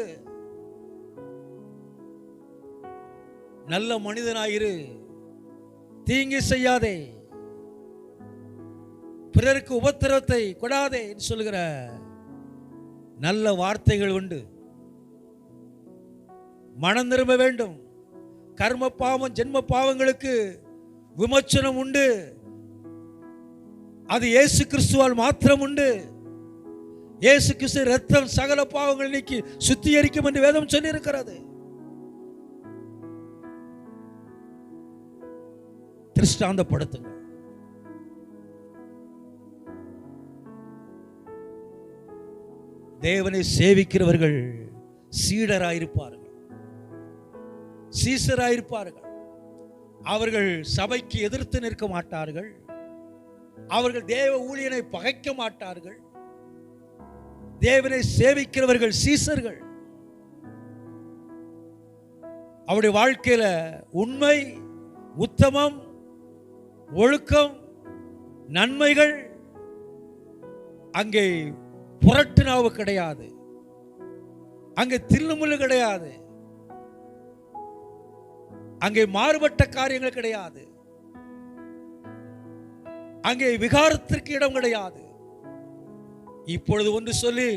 நல்ல மனிதனாயிரு, தீங்கு செய்யாதே, பிறருக்கு உபத்திரவத்தை கொடாதே என்று சொல்கிற நல்ல வார்த்தைகள் உண்டு. மனம் திரும்ப வேண்டும். கர்ம பாவம், ஜென்ம பாவங்களுக்கு விமோச்சனம் உண்டு. அது இயேசு கிறிஸ்துவால் மாத்திரம் உண்டு. இயேசு கிறிஸ்து ரத்தம் சகல பாவங்களை நீக்கி சுத்திகரிக்கும் என்று வேதம் சொல்லி இருக்கிறது. திருஷ்டாந்தப்படுத்துங்க. தேவனை சேவிக்கிறவர்கள் சீடராயிருப்பார்கள், சீசராயிருப்பார்கள். அவர்கள் சபைக்கு எதிர்த்து நிற்க மாட்டார்கள். அவர்கள் தேவ ஊழியனை பகைக்க மாட்டார்கள். தேவனை சேவிக்கிறவர்கள் சீசர்கள். அவருடைய வாழ்க்கையில உண்மை, உத்தமம், ஒழுக்கம், நன்மைகள், அங்கே புரட்டு நாவு கிடையாது, அங்கே தில்லுமுள்ளு கிடையாது, அங்கே மாறுபட்ட காரியங்கள் கிடையாது, அங்கே விகாரத்திற்கு இடம் கிடையாது. இப்பொழுது ஒன்று சொல்லி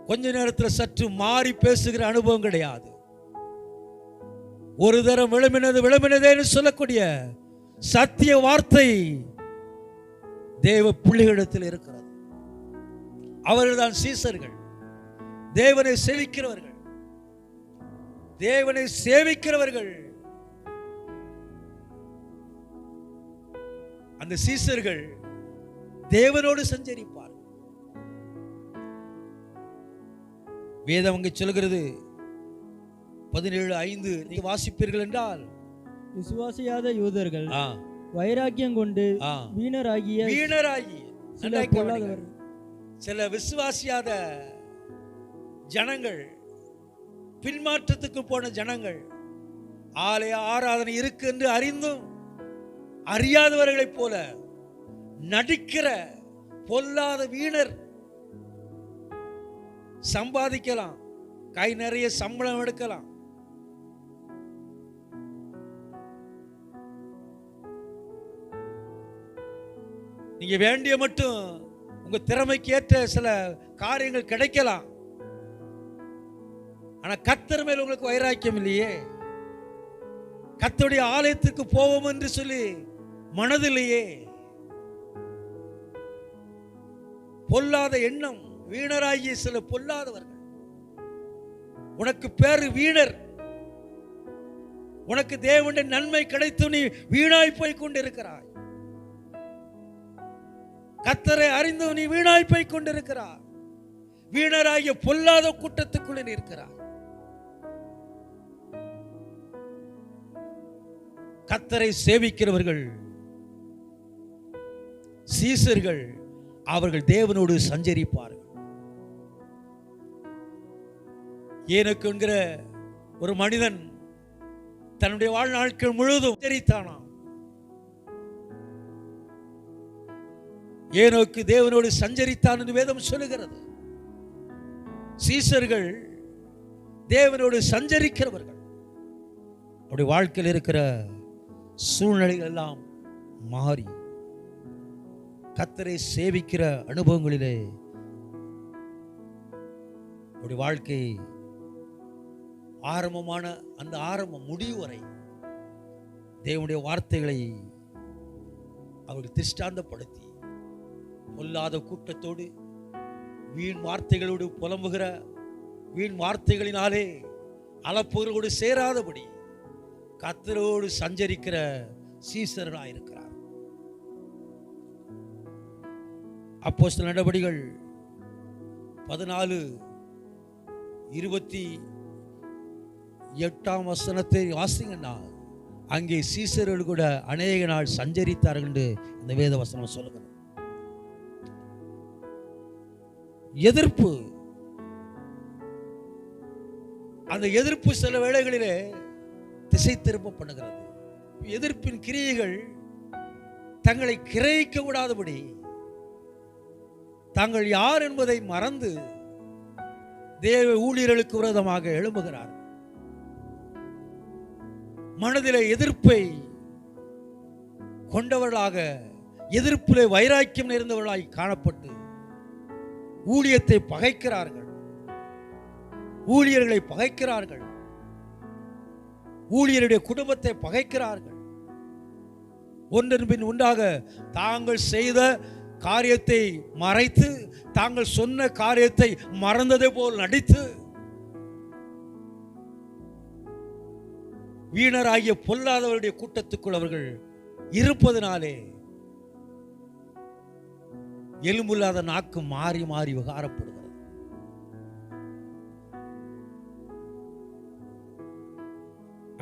கொஞ்ச நேரத்தில் சற்று மாறி பேசுகிற அனுபவம் கிடையாது. ஒரு தரம் விளம்பினதேன்னு சொல்லக்கூடிய சத்திய வார்த்தை தேவ பிள்ளைகளிடத்தில் இருக்கிறது. அவர்கள்தான் சீசர்கள், தேவனை சேவிக்கிறவர்கள். தேவனை சேவிக்கிறவர்கள் அந்த சீசர்கள் தேவனோடு சஞ்சரிப்பார். வேதம் அங்கே சொல்கிறது 17:5 வாசிப்பீர்கள் என்றால், விசுவாசியாத யூதர்கள் வைராக்கியம் கொண்டு வீணராகி சில விசுவாசியாத ஜனங்கள், பின்மாற்றத்துக்கு போன ஜனங்கள், ஆலய ஆராதனை இருக்கு என்று அறிந்தும் அறியாதவர்களைப் போல நடிக்கிற பொல்லாத வீணர். சம்பாதிக்கலாம், கை நிறைய சம்பளம் எடுக்கலாம், நீங்க வேண்டிய மட்டும் உங்க திறமைக்கு ஏற்ற சில காரியங்கள் கிடைக்கலாம். ஆனா கர்த்தர் மேல் உங்களுக்கு வைராக்கியம் இல்லையே, கர்த்தருடைய ஆலயத்துக்கு போவோம் என்று சொல்லி மனதில்லையே, பொல்லாத எண்ணம், வீணராகிய சில பொல்லாதவர்கள். உனக்கு பேரு வீணர், உனக்கு தேவனுடைய நன்மை கிடைத்து நீ வீணாய் போய் கொண்டிருக்கிறாய். கர்த்தரை அறிந்து நீ வீணாய் போய் கொண்டிருக்கிறாய். வீணராகிய பொல்லாத கூட்டத்துக்குள்ளே இருக்கிறாய். கர்த்தரை சேவிக்கிறவர்கள் சீசர்கள், அவர்கள் தேவனோடு சஞ்சரிப்பார்கள். ஏனோக்கு என்கிற ஒரு மனிதன் தன்னுடைய வாழ்நாட்கள் முழுவதும் சஞ்சரித்தானாம். ஏனோக்கு தேவனோடு சஞ்சரித்தான் என்று வேதம் சொல்லுகிறது. சீசர்கள் தேவனோடு சஞ்சரிக்கிறவர்கள். அவருடைய வாழ்க்கையில் இருக்கிற சூழ்நிலைகள் எல்லாம் மாறி கர்த்தரை சேவிக்கிற அனுபவங்களிலே அவருடைய வாழ்க்கை ஆரம்பமான அந்த ஆரம்பம் முடிவு வரை தேவனுடைய வார்த்தைகளை அவர்கள் திருஷ்டாந்தப்படுத்தி பொல்லாத கூட்டத்தோடு வீண் வார்த்தைகளோடு புலம்புகிற வீண் வார்த்தைகளினாலே அலப்போரோடு சேராதபடி கர்த்தரோடு சஞ்சரிக்கிற சீசர்களாக இருக்கிறார். அப்போஸ்தலர் நடபடிகள் 14:28 வாசிங்கன்னா அங்கே சீசர்கள் கூட அநேக நாள் சஞ்சரித்தார்கள் என்று அந்த வேத வசனம் சொல்லுகிறது. எதிர்ப்பு, அந்த எதிர்ப்பு சில வேளைகளிலே திசை திருப்ப பண்ணுகிறது. எதிர்ப்பின் கிரியைகள் தங்களை கிரகிக்க கூடாதபடி தாங்கள் யார் என்பதை மறந்து தேவ ஊழியர்களுக்கு விரோதமாக எழும்புகிறார். மனதிலே எதிர்ப்பை கொண்டவர்களாக, எதிர்ப்பிலே வைராக்கியம் நிறைந்தவர்களாய் காணப்பட்டு ஊழியத்தை பகைக்கிறார்கள், ஊழியர்களை பகைக்கிறார்கள், ஊழியருடைய குடும்பத்தை பகைக்கிறார்கள். ஒன்றன் பின் ஒன்றாக தாங்கள் செய்த காரியத்தை மறைத்து, தாங்கள் சொன்ன காரியத்தை மறந்ததை போல் நடித்து, வீணராகிய பொல்லாதவருடைய கூட்டத்துக்குள் அவர்கள் இருப்பதனாலே எலும்புள்ளாத நாக்கு மாறி மாறி விகாரப்படுகிறது.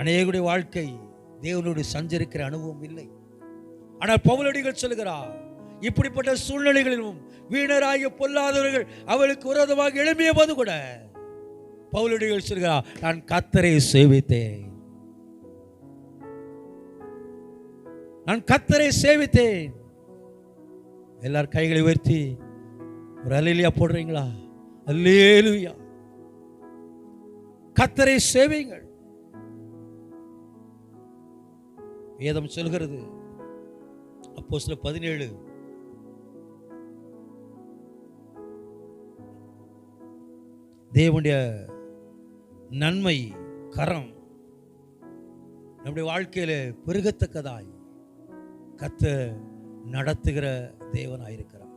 அநேகருடைய வாழ்க்கை தேவனோடு சஞ்சரிக்கிற அனுபவம் இல்லை. ஆனால் பவுலடிகள் சொல்கிறார், இப்படிப்பட்ட சூழ்நிலைகளிலும் வீணராகிய பொல்லாதவர்கள் அவளுக்கு விரோதமாக எழும்பிய போது கூட பவுலடிகள் சொல்கிறார், நான் கர்த்தரை சேவித்தேன், நான் கர்த்தரை சேவித்தேன். எல்லாரும் கைகளை உயர்த்தி ஒரு அல்லேலூயா போடுறீங்களா? அல்லேலூயா. கர்த்தரை சேவிங்கள். வேதம் சொல்கிறது, அப்போஸ்தலர் 17 தேவனுடைய நன்மை கரம் நம்முடைய வாழ்க்கையில பெருகத்தக்கதாய் கர்த்தர் நடத்துகிற தேவனாயிருக்கிறார்.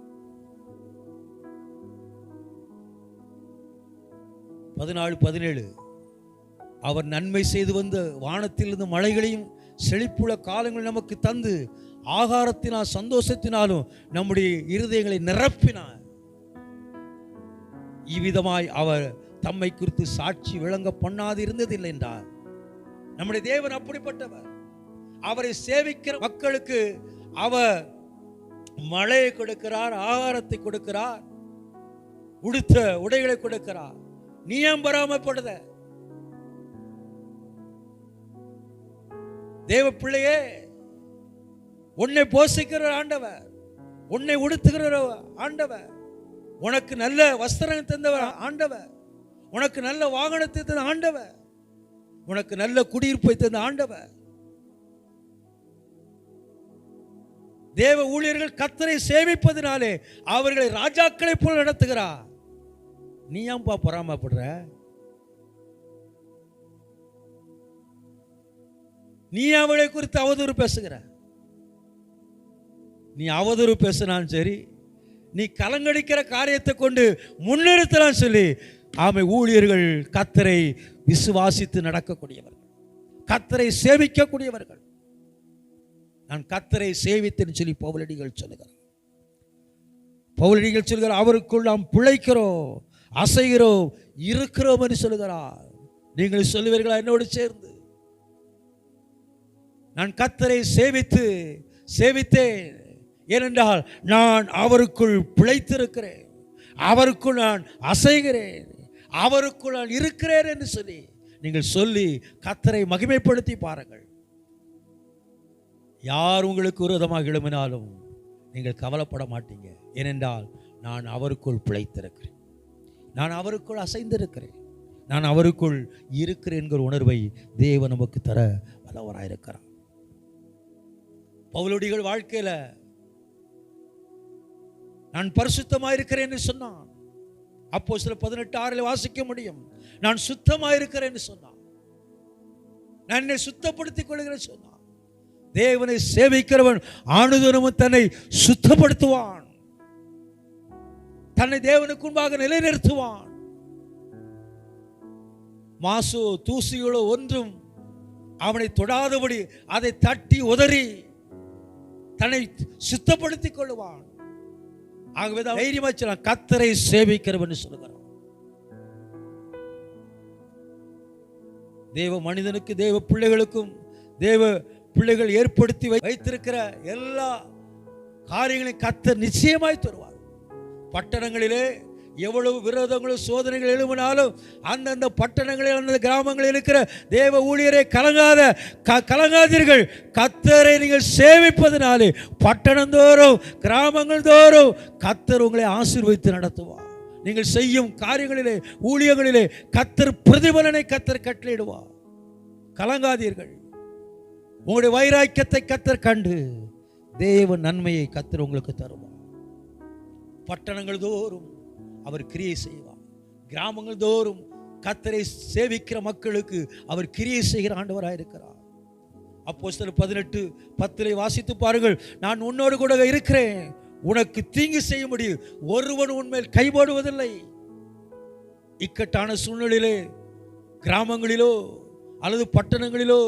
14:17 அவர் நன்மை செய்து வந்த வானத்திலிருந்து மழைகளையும் செழிப்புள்ள காலங்கள் நமக்கு தந்து ஆகாரத்தினால் சந்தோஷத்தினாலும் நம்முடைய இருதயங்களை நிரப்பினார். இவ்விதமாய் அவர் தம்மை குறித்து சாட்சி விளங்க பண்ணாது இருந்ததில்லை என்றார். நம்முடைய தேவன் அப்படிப்பட்டவர். அவரை சேவிக்கிற மக்களுக்கு அவர் மழையை கொடுக்கிறார், ஆகாரத்தை கொடுக்கிறார், உடுத்த உடைகளை கொடுக்கிறார். நீ ஏன் பராமரிப்படுத? தேவ பிள்ளையே, உன்னை போஷிக்கிற ஆண்டவர், உன்னை உடுத்துகிற ஆண்டவர், உனக்கு நல்ல வஸ்திரம் தந்தவர் ஆண்டவர், உனக்கு நல்ல வாகனத்தை தந்த ஆண்டவர், உனக்கு நல்ல குடியிருப்பை தந்த ஆண்டவர். தேவ ஊழியர்கள் கர்த்தரை சேவிப்பதினாலே அவர்களை ராஜாக்களை போல நடத்துகிறார். நீ ஏன்பா பொறாமப்படுற? நீ அவளை குறித்து அவதூறு பேசுகிற? நீ அவதூறு பேசினாலும் சரி, நீ கலங்கடிக்கிற காரியத்தை கொண்டு முன்னிறுத்தலாம் சொல்லி ஆமை ஊழியர்கள் கர்த்தரை விசுவாசித்து நடக்கக்கூடியவர்கள், கர்த்தரை சேவிக்கக்கூடியவர்கள். நான் கர்த்தரை சேவித்தேன்னு சொல்லி பவுலடிகள் சொல்லுகிறார். பவுலடிகள் சொல்கிறார், அவருக்குள் நாம் பிழைக்கிறோம், அசைகிறோம், இருக்கிறோம் என்று சொல்லுகிறார். நீங்கள் சொல்லுவீர்களா என்னோடு சேர்ந்து? நான் கர்த்தரை சேவித்தேன், ஏனென்றால் நான் அவருக்குள் பிழைத்திருக்கிறேன், அவருக்குள் நான் அசைகிறேன், அவருக்குள் நான் இருக்கிறேன் என்று சொல்லி நீங்கள் சொல்லி கர்த்தரை மகிமைப்படுத்தி பாருங்கள். யார் உங்களுக்கு விரோதமாக எழும்பினாலும் நீங்கள் கவலைப்பட மாட்டீங்க. ஏனென்றால் நான் அவருக்குள் பிழைத்திருக்கிறேன், நான் அவருக்குள் அசைந்திருக்கிறேன், நான் அவருக்குள் இருக்கிறேன் என்கிற உணர்வை தேவன் நமக்கு தர வல்லவராயிருக்கிறார். பவுலடிகள் வாழ்க்கையில நான் பரிசுத்தமாயிருக்கிறேன்னு சொன்னான். அப்போஸ்தலர் 18:6 வாசிக்க முடியும். நான் சுத்தமாயிருக்கிறேன்னு சொன்னான். நான் என்னை சுத்தப்படுத்திக் கொள்கிறேன் சொன்னான். தேவனை சேவிக்கிறவன் ஆணுதனமும் தன்னை சுத்தப்படுத்துவான், தன்னை தேவனுக்கு முன்பாக நிலைநிறுத்துவான். மாசோ தூசிகளோ ஒன்றும் அவனை தொடாதபடி அதை தட்டி உதறி தன்னை சுத்தப்படுத்திக் கொள்வான். ஆகவே தைரியமா சொல்லலாம், கர்த்தரை சேவிக்கிறவன் சொல்லுகிறான். தேவ மனிதனுக்கு, தேவ பிள்ளைகளுக்கும், தேவ பிள்ளைகள் ஏற்படுத்தி வைத்திருக்கிற எல்லா காரியங்களையும் கர்த்தர் நிச்சயமாய் தருவார். பட்டணங்களிலே எவ்வளவு விரோதங்களும் சோதனைகள் எழும்பினாலும் அந்தந்த பட்டணங்களில், அந்த கிராமங்களில் இருக்கிற தேவ ஊழியரை கலங்காதீர்கள். கர்த்தரை நீங்கள் சேவிப்பதனாலே பட்டணந்தோறும் கிராமங்கள் தோறும் கர்த்தர் உங்களை ஆசீர்வதித்து நடத்துவார். நீங்கள் செய்யும் காரியங்களிலே, ஊழியங்களிலே கர்த்தர் பிரதிபலனை கர்த்தர் கட்டளையிடுவார். கலங்காதீர்கள். உங்களுடைய வைராக்கியத்தை கர்த்தர் கண்டு தேவ நன்மையை கர்த்தர் உங்களுக்கு தருவார். பட்டணங்கள் தோறும் அவர் கிரியை செய்வார். கிராமங்கள் தோறும் கர்த்தரை சேவிக்கிற மக்களுக்கு அவர் கிரியை செய்கிற ஆண்டவராக இருக்கிறார். அப்போஸ்தலர் 18:10 வாசித்து பாருங்கள். நான் உன்னோடு கூட இருக்கிறேன், உனக்கு தீங்கு செய்யும்படி ஒருவன் உன்மேல் கைபோடுவதில்லை. இக்கட்டான சூழ்நிலையிலே கிராமங்களிலோ அல்லது பட்டணங்களிலோ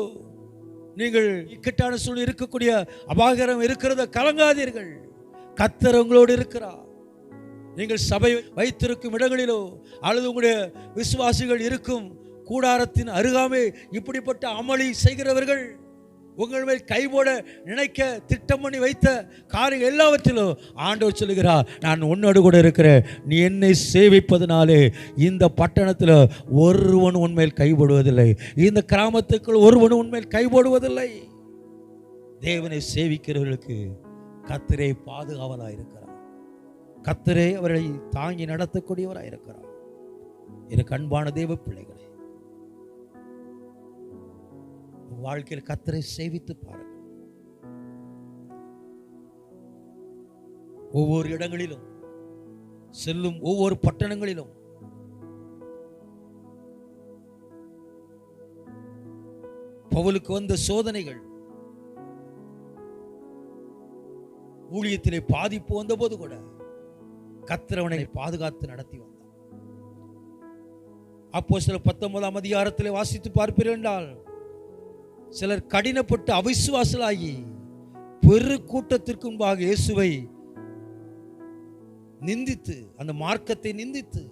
நீங்கள் இக்கட்டான சூழ்நிலை இருக்கக்கூடிய அபாயகரம் இருக்கிறத கலங்காதீர்கள். கர்த்தர் உங்களோடு இருக்கிறார். நீங்கள் சபை வைத்திருக்கும் இடங்களிலோ அல்லது உங்களுடைய விசுவாசிகள் இருக்கும் கூடாரத்தின் அருகாமே இப்படிப்பட்ட அமளி செய்கிறவர்கள் உங்கள் மேல் கைபோட நினைக்க திட்டம் பண்ணி வைத்த காரியம் எல்லாவற்றிலும் ஆண்டவர் சொல்லுகிறார், நான் உன்னோடு கூட இருக்கிறேன். நீ என்னை சேவிப்பதனாலே இந்த பட்டணத்தில் ஒருவன் உன்மேல் கைபோடுவதில்லை, இந்த கிராமத்துக்குள் ஒருவன் உன்மேல் கைபோடுவதில்லை. தேவனை சேவிக்கிறவர்களுக்கு கர்த்தரே பாதுகாவலாக இருக்கிறார். கர்த்தரே அவர்களை தாங்கி நடத்தக்கூடியவராக இருக்கிறார். எனக்கு அன்பான தேவ பிள்ளைகளே, வாழ்க்கையில் கர்த்தரை சேவித்து பாருங்கள். ஒவ்வொரு இடங்களிலும் செல்லும், ஒவ்வொரு பட்டணங்களிலும் பவுலுக்கு வந்த சோதனைகள், ஊழியத்திலே பாதிப்பு வந்த போது கூட கர்த்தர் அவனை பாதுகாத்து நடத்தி வந்தார். அப்போஸ்தலர் 19 அதிகாரத்திலே வாசித்து பார்ப்பீர்கள் என்றால், சிலர் கடினப்பட்டு அவிசுவாசலாகி பெரு கூட்டத்திற்கு முன்பாக இயேசுவை நிந்தித்து, அந்த மார்க்கத்தை நிந்தித்து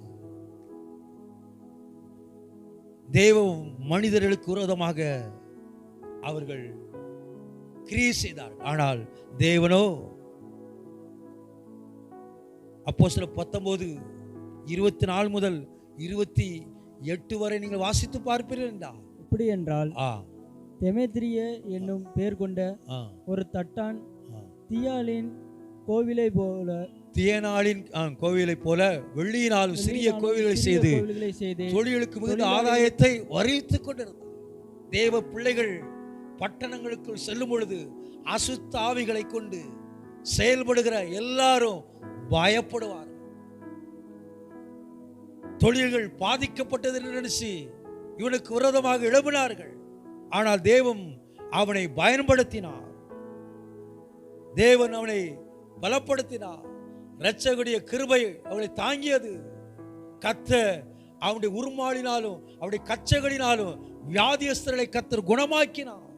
தேவ மனிதர்களுக்கு விரோதமாக அவர்கள் கிரியை செய்தார்கள். ஆனால் தேவனோ, அப்போஸ்தலர் 19:24 முதல் 28 வரை நீங்கள் வாசித்து பார்ப்பீர்கள் என்றால், இப்படி என்றால் தெமேத்திரிய என்னும் பெயர் கொண்ட ஒரு தட்டான் தியாலின் கோவிலை போல வெள்ளியினாலும் சிறிய கோவில்களை செய்து தொழிலுக்கு மிகுந்த ஆதாயத்தை வரித்துக் கொண்டிருந்தார். தேவ பிள்ளைகள் பட்டணங்களுக்குள் செல்லும் பொழுது அசுத்த ஆவிகளை கொண்டு செயல்படுகிற எல்லாரும் பயப்படுவார். தொழில்கள் பாதிக்கப்பட்டது என்று நினைச்சு இவனுக்கு விரோதமாக எழுப்பினார்கள். ஆனால் தேவன் அவனை பயன்படுத்தினார். தேவன் அவனை பலப்படுத்தினார். இரட்சகருடைய கிருபை அவனை தாங்கியது. கர்த்தர் அவனுடைய உருமாளினாலும் அவனுடைய கச்சைகளினாலும் வியாதியஸ்தர்களை கர்த்தர் குணமாக்கினார்.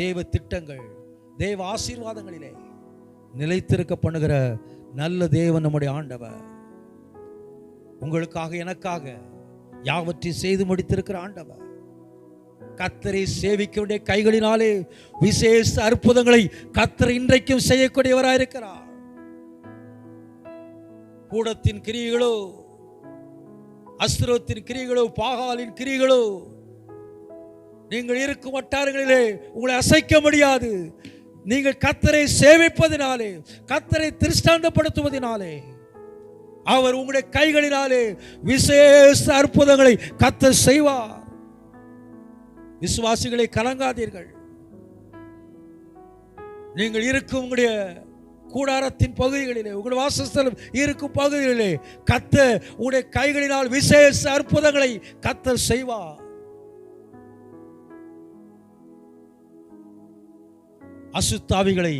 தேவ திட்டங்கள், தேவ ஆசீர்வாதங்களிலே நிலைத்திருக்க பண்ணுகிற நல்ல தேவன் நம்முடைய ஆண்டவர். உங்களுக்காக எனக்காக யாவற்றையும் செய்து முடித்திருக்கிற ஆண்டவர். கர்த்தரை சேவிக்க வேண்டிய கைகளினாலே விசேஷ அற்புதங்களை கர்த்தர் இன்றைக்கும் செய்யக்கூடியவராயிருக்கிறார். கூடத்தின் கிரியைகளோ, அஸ்திரத்தின் கிரியைகளோ, பாகாலின் கிரியைகளோ நீங்கள் இருக்கும் வட்டாரங்களிலே உங்களை அசைக்க முடியாது. நீங்கள் கர்த்தரை சேவிப்பதினாலே, கர்த்தரை திருஷ்டாந்தப்படுத்துவதினாலே அவர் உங்களுடைய கைகளினாலே விசேஷ அற்புதங்களை கர்த்தர் செய்வார். விசுவாசிகளை கலங்காதீர்கள். நீங்கள் இருக்கும் உங்களுடைய கூடாரத்தின் பகுதிகளிலே, உங்களுடைய வாசஸ்தலம் இருக்கும் பகுதிகளிலே கர்த்தர் உங்களுடைய கைகளினால் விசேஷ அற்புதங்களை கர்த்தர் செய்வார். அசுத்தாவிகளை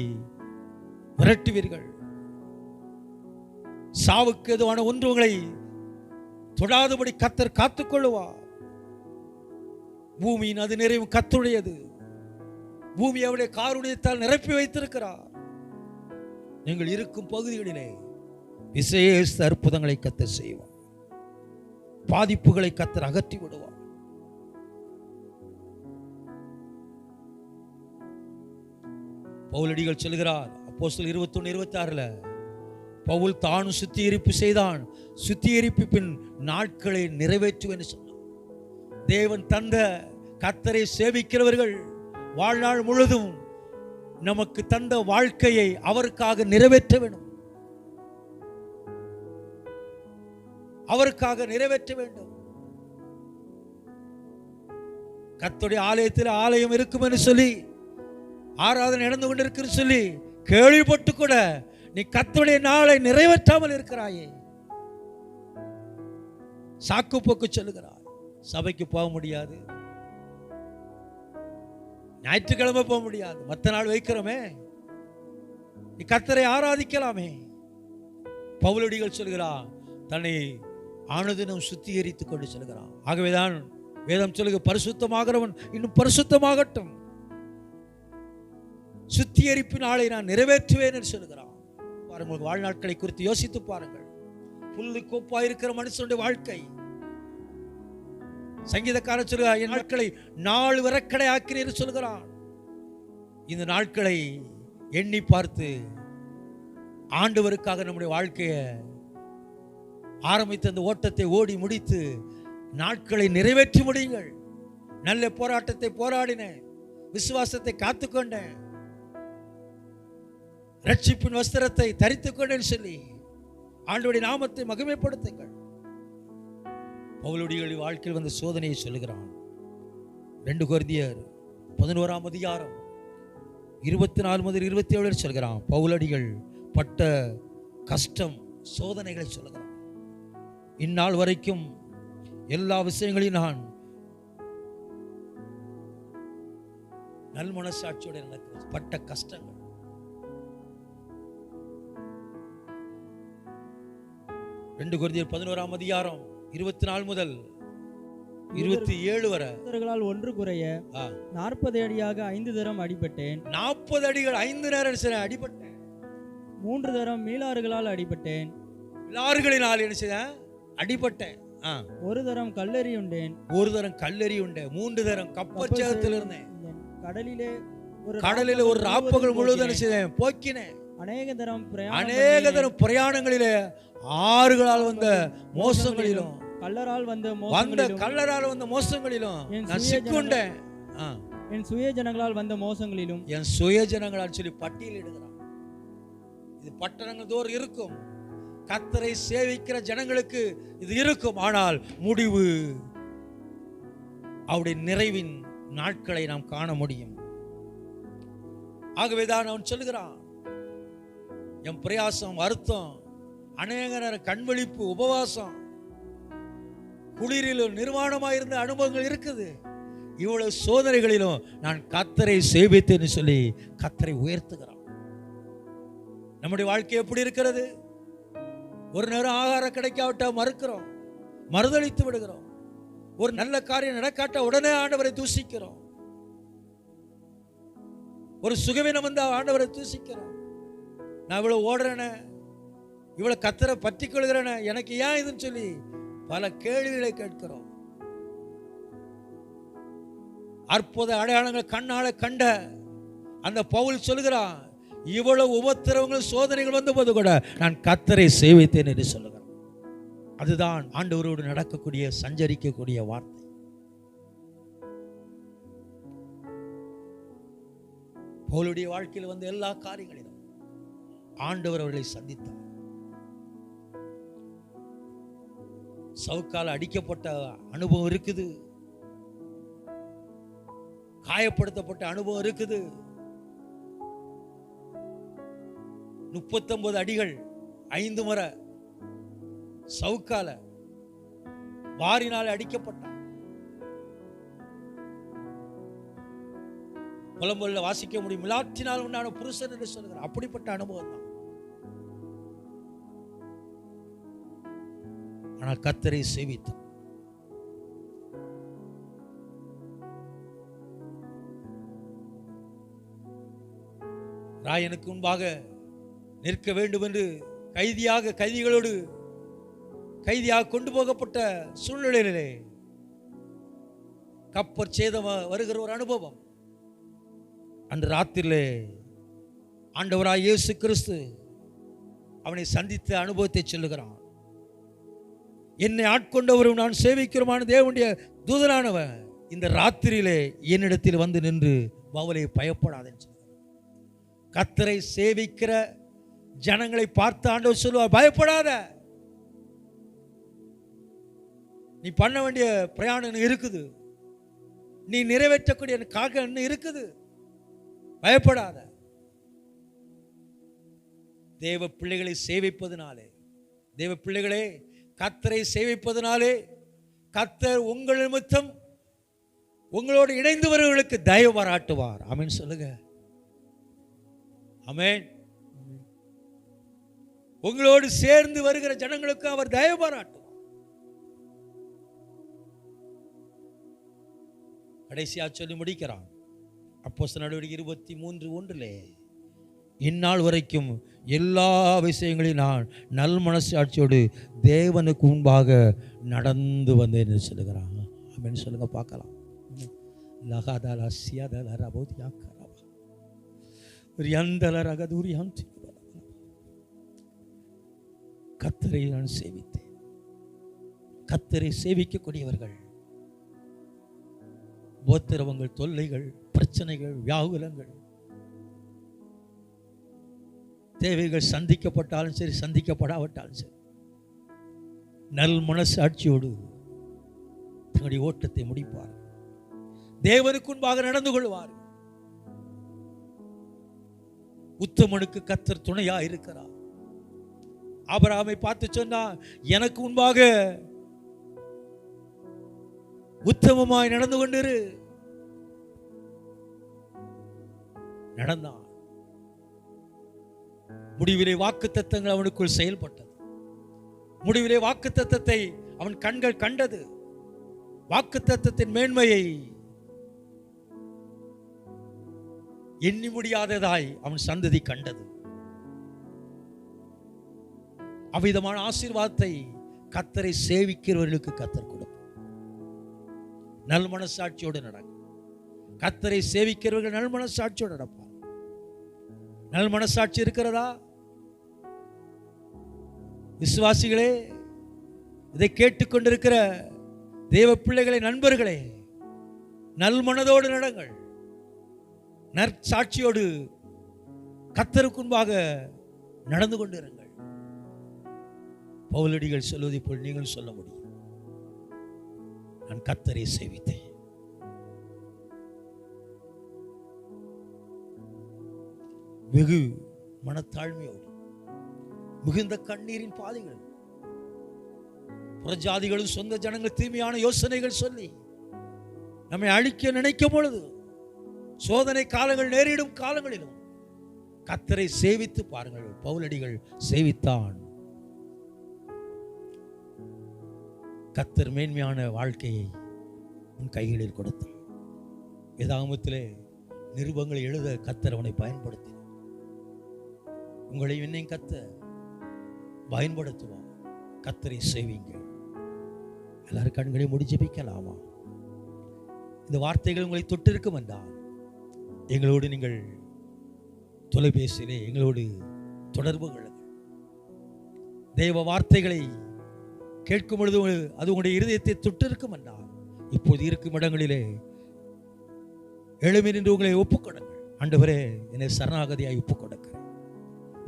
விரட்டுவீர்கள். சாவுக்கு எதுவான ஒன்றுகளை தொடாதபடி கர்த்தர் காத்துக்கொள்ளுவார். பூமியின் அது நிறைவு கர்த்தருடையது. பூமி அவருடைய காருண்யத்தால் நிரப்பி வைத்திருக்கிறார். நீங்கள் இருக்கும் பகுதிகளிலே விசேஷ அற்புதங்களை கர்த்தர் செய்வார். பாதிப்புகளை கர்த்தர் அகற்றி விடுவார். பவுலடிகள் சொல்கிறார், அப்போஸ்தலர் 21:26 பவுல் தானும் சுத்திகரிப்பு செய்தான், சுத்திகரிப்பின் நாட்களை நிறைவேற்றுவேன் சொன்னார். தேவன் தந்த கர்த்தரை சேவிக்கிறவர்கள் வாழ்நாள் முழுதும் நமக்கு தந்த வாழ்க்கையை அவருக்காக நிறைவேற்ற வேண்டும். அவருக்காக நிறைவேற்ற வேண்டும். கர்த்தருடைய ஆலயத்தில் ஆலயம் இருக்கும் என்று சொல்லி, ஆராதனை நடந்து கொண்டிருக்கிறது சொல்லி கேள்விப்பட்டு கூட நீ கர்த்தருடைய நாளை நிறைவேற்றாமல் இருக்கிறாயே. சாக்கு போக்கு சொல்லுகிறார். சபைக்கு போக முடியாது, ஞாயிற்றுக்கிழமை போக முடியாது, மற்ற நாள் வைக்கிறோமே, நீ கர்த்தரை ஆராதிக்கலாமே. பவுலடிகள் சொல்கிறார், தன்னை ஆணுதினம் சுத்திகரித்துக் கொண்டு சொல்கிறான். ஆகவேதான் வேதம் சொல்லுக, பரிசுத்தமாகிறவன் இன்னும் பரிசுத்தமாகட்டும், சுத்திகரிப்பு நாளை நான் நிறைவேற்றுவேன் என்று சொல்கிறான். பாருங்கள், வாழ்நாட்களை குறித்து யோசித்து பாருங்கள். புல்லு கோப்பா இருக்கிற மனுஷனுடைய வாழ்க்கை. சங்கீதக்காரன் சொல்கிறார், என் நாட்களை 4 விரக்கடை ஆக்கினீர் சொல்கிறான். இந்த நாட்களை எண்ணி பார்த்து ஆண்டவருக்காக நம்முடைய வாழ்க்கையை ஆரம்பித்த அந்த ஓட்டத்தை ஓடி முடித்து நாட்களை நிறைவேற்றி முடியுங்கள். நல்ல போராட்டத்தை போராடினேன், விசுவாசத்தை காத்துக்கொண்டேன், ரட்சிப்பின் வஸ்திரத்தை தரித்துக் கொண்டேன்னு சொல்லி ஆண்டவருடைய நாமத்தை மகிமைப்படுத்துங்கள். பவுலுடைய வாழ்க்கையில் வந்த சோதனையை சொல்லுகிறான். 2 கொரிந்தியர் 11 24 முதல் 27 சொல்கிறான். பவுலடிகள் பட்ட கஷ்டம், சோதனைகளை சொல்லுகிறான். இந்நாள் வரைக்கும் எல்லா விஷயங்களையும் நான் நல் மனசாட்சியோடு நடக்கிறேன். பட்ட கஷ்டங்கள் 2 கொரிந்தியர் 11 24 முதல் 27 வரை. ஒன்று குறைய 40 அடியாக 5 தரம் அடிபட்டேன். 40 அடிகள் 5 நேரம் அடிபட்டேன். 3 தரம் மீளாறுகளால் அடிபட்டேன். மீளாறுகளினால் என்ன செய்தேன்? அடிபட்டேன். 1 தரம் கல்லெறி உண்டேன். 1 தரம் கல்லெறி உண்டேன். 3 தரம் கப்பச்சேதத்தில் இருந்தேன். கடலிலே ஒரு ராப்பகல் முழுவதும் செய்தேன், போக்கினேன். அநேக தரம் பிரயாணங்களிலே ஆறுகளால் வந்த மோசங்களிலும் கல்லரால் வந்த மோசங்களிலும் நான் சிக்குண்டேன். என் சுய ஜனங்களால் வந்த மோசங்களிலும், என் சுய ஜனங்களால் சொல்லி பட்டியலிடுகிறான். இது பட்டணங்கள் தோறும் இருக்கும். கர்த்தரை சேவிக்கிற ஜனங்களுக்கு இது இருக்கும். ஆனால் முடிவு, அவருடைய நிறைவின் நாட்களை நாம் காண முடியும். ஆகவேதான் அவன் சொல்லுகிறான், என் பிரயாசம், வருத்தம், அநேக நேரம் கண்விழிப்பு, உபவாசம், குளிரிலும் நிர்வாணமாயிருந்த அனுபவங்கள் இருக்குது. இவ்வளவு சோதனைகளிலும் நான் கர்த்தரை சேவித்தேன்னு சொல்லி கர்த்தரை உயர்த்துகிறான். நம்முடைய வாழ்க்கை எப்படி இருக்கிறது? ஒரு நேரம் ஆகாரம் கிடைக்காவிட்டா மறுக்கிறோம், மறுதளித்து விடுகிறோம். ஒரு நல்ல காரியம் நடக்காட்ட உடனே ஆண்டவரை தூசிக்கிறோம். ஒரு சுகவீனம் வந்தா ஆண்டவரை தூசிக்கிறோம். நான் இவ்வளவு ஓடுறேனே, இவ்வளவு கர்த்தரை பற்றி கொள்கிறேனே, எனக்கு ஏன் இதுன்னு சொல்லி பல கேள்விகளை கேட்கிறோம். அற்புத அடையாளங்கள் கண்ணால கண்ட அந்த பவுல் சொல்லுகிறான், இவ்வளவு உபத்திரவங்கள் சோதனைகள் வந்த போது கூட நான் கர்த்தரை சேவித்தேன் என்று சொல்லுகிறான். அதுதான் ஆண்டவரோடு நடக்கக்கூடிய, சஞ்சரிக்கக்கூடிய வார்த்தை. பவுலுடைய வாழ்க்கையில் வந்த எல்லா காரியங்களிலும் ஆண்டவர் அவர்களை சந்தித்தார். சவுக்கால் அடிக்கப்பட்ட அனுபவம் இருக்குது, காயப்படுத்தப்பட்ட அனுபவம் இருக்குது. 39 அடிகள் 5 முறை சவுக்கால வாரினால் அடிக்கப்பட்டான். புலம்பொழில வாசிக்க முடியும், மிலாற்றினால் உண்டான புருஷன் என்று சொல்கிறார். அப்படிப்பட்ட அனுபவம் தான். ஆனால் கர்த்தரை சேவித்தான். ராயனுக்கு முன்பாக நிற்க வேண்டும் என்று கைதிகளோடு கைதியாக கொண்டு போகப்பட்ட சூழ்நிலையிலே கப்பற் சேதம் வருகிற ஒரு அனுபவம். அன்று ராத்திரிலே ஆண்டவராய் இயேசு கிறிஸ்து அவனை சந்தித்த அனுபவத்தை சொல்லுகிறான். என்னை ஆட்கொண்டவரும் நான் சேவிக்கிறமான தேவனுடைய தூதனானவன் இந்த ராத்திரியிலே என்னிடத்தில் வந்து நின்று பவுலை பயப்படாதேன்னு சொல்லுகிறார். கர்த்தரை சேவிக்கிற ஜனங்களை பார்த்து ஆண்டவர் சொல்லுவார், பயப்படாத, நீ பண்ண வேண்டிய பிரயாணம் இருக்குது, நீ நிறைவேற்றக்கூடிய காரியம் இருக்குது, பயப்படாத. தேவ பிள்ளைகளை சேவிப்பதனாலே, தேவ பிள்ளைகளே கர்த்தரை சேவிப்பதனாலே கர்த்தர் உங்கள் நிமித்தம் உங்களோடு இணைந்து வருவர்களுக்கு தயவு பாராட்டுவார். ஆமென் சொல்லுங்க. ஆமென். உங்களோடு சேர்ந்து வருகிற ஜனங்களுக்கு அவர் தயவு பாராட்டுவார். கடைசியா சொல்லி முடிக்கிறான். அப்போஸ்தலர் நடவடிக்கை 23:1 இந்நாள் வரைக்கும் எல்லா விஷயங்களையும் நான் நல் மனசாட்சியோடு தேவனுக்கு முன்பாக நடந்து வந்தேன் என்று சொல்லுகிறான். ஆமென் சொல்லுங்க பார்க்கலாம். கர்த்தரை நான் சேவித்தேன். கர்த்தரை சேவிக்கக்கூடியவர்கள் உபத்திரவங்கள், தொல்லைகள், பிரச்சனைகள், வியாகுலங்கள், தேவைகள் சந்திக்கப்பட்டாலும் சரி, சந்திக்கப்படாவிட்டாலும் சரி, நல் மனசாட்சியோடு தன்னுடைய ஓட்டத்தை முடிப்பார். தேவனுக்கு முன்பாக நடந்து கொள்வார். உத்தமனுக்கு கர்த்தர் துணையா இருக்கிறார். ஆபிரகாமை பார்த்து சொன்னா, எனக்கு முன்பாக உத்தமமாய் நடந்து கொண்டிரு. நடந்தான். முடிவிலே வாக்குத்தத்தங்கள் அவனுக்குள் செயல்பட்டது. முடிவிலே வாக்குத்தத்தத்தை அவன் கண்கள் கண்டது. வாக்குத்தத்தத்தின் மேன்மையை எண்ணி முடியாததாய் அவன் சந்ததி கண்டது. அவ்விதமான ஆசீர்வாதத்தை கர்த்தரை சேவிக்கிறவர்களுக்கு கர்த்தர் கொடுப்பார். நல் மனசாட்சியோடு நடக்கும். கர்த்தரை சேவிக்கிறவர்கள் நல் மனசாட்சியோடு நடப்பார். நல் மனசாட்சி இருக்கிறதா? விசுவாசிகளே, இதை கேட்டுக்கொண்டிருக்கிற தேவ பிள்ளைகளை, நண்பர்களே, நல் மனதோடு நடங்கள். நற்சாட்சியோடு கர்த்தருக்கு முன்பாக நடந்து கொண்டிருங்கள். பவுலடிகள் சொல்வதை போல் நீங்கள் சொல்ல முடியும், நான் கர்த்தரை சேவித்தேன். வெகு மனத்தாழ்மையோடு, மிகுந்த கண்ணீரின் பாதைகள், புறஜாதிகளும் சொந்த ஜனங்கள் தீமையான யோசனைகள் சொல்லி நம்மை அழிக்க நினைக்கும் பொழுது, சோதனை காலங்கள் நேரிடும் காலங்களிலும் கர்த்தரை சேவித்து பாருங்கள். பவுலடிகள் சேவித்தான். கர்த்தர் மேன்மையான வாழ்க்கையை உன் கைகளில் கொடுத்தார். வேதாகமத்திலே நிருபங்களை எழுத கர்த்தர் அவனை பயன்படுத்தினார். உங்களை இன்னும் கர்த்தர் பயன்படுத்துவார். கர்த்தரை சேவிங்க. எல்லாரும் கண்களை மூடி ஜெபிக்கலாமா? இந்த வார்த்தைகள் உங்களை தொட்டிருக்கும் என்றால் எங்களோடு நீங்கள் தொலைபேசியிலே எங்களோடு தொடர்பு கொள்ளுங்கள். தேவ வார்த்தைகளை கேட்கும் பொழுது அது உங்களுடைய இருதயத்தை தொட்டிருக்கும் என்றால் இப்போது இருக்கும் இடங்களிலே எழுமி நின்று உங்களை ஒப்புக்கொடுங்கள். ஆண்டவரே, என்னை சரணாகதியாய் ஒப்புக்கொடுக்கிறேன்.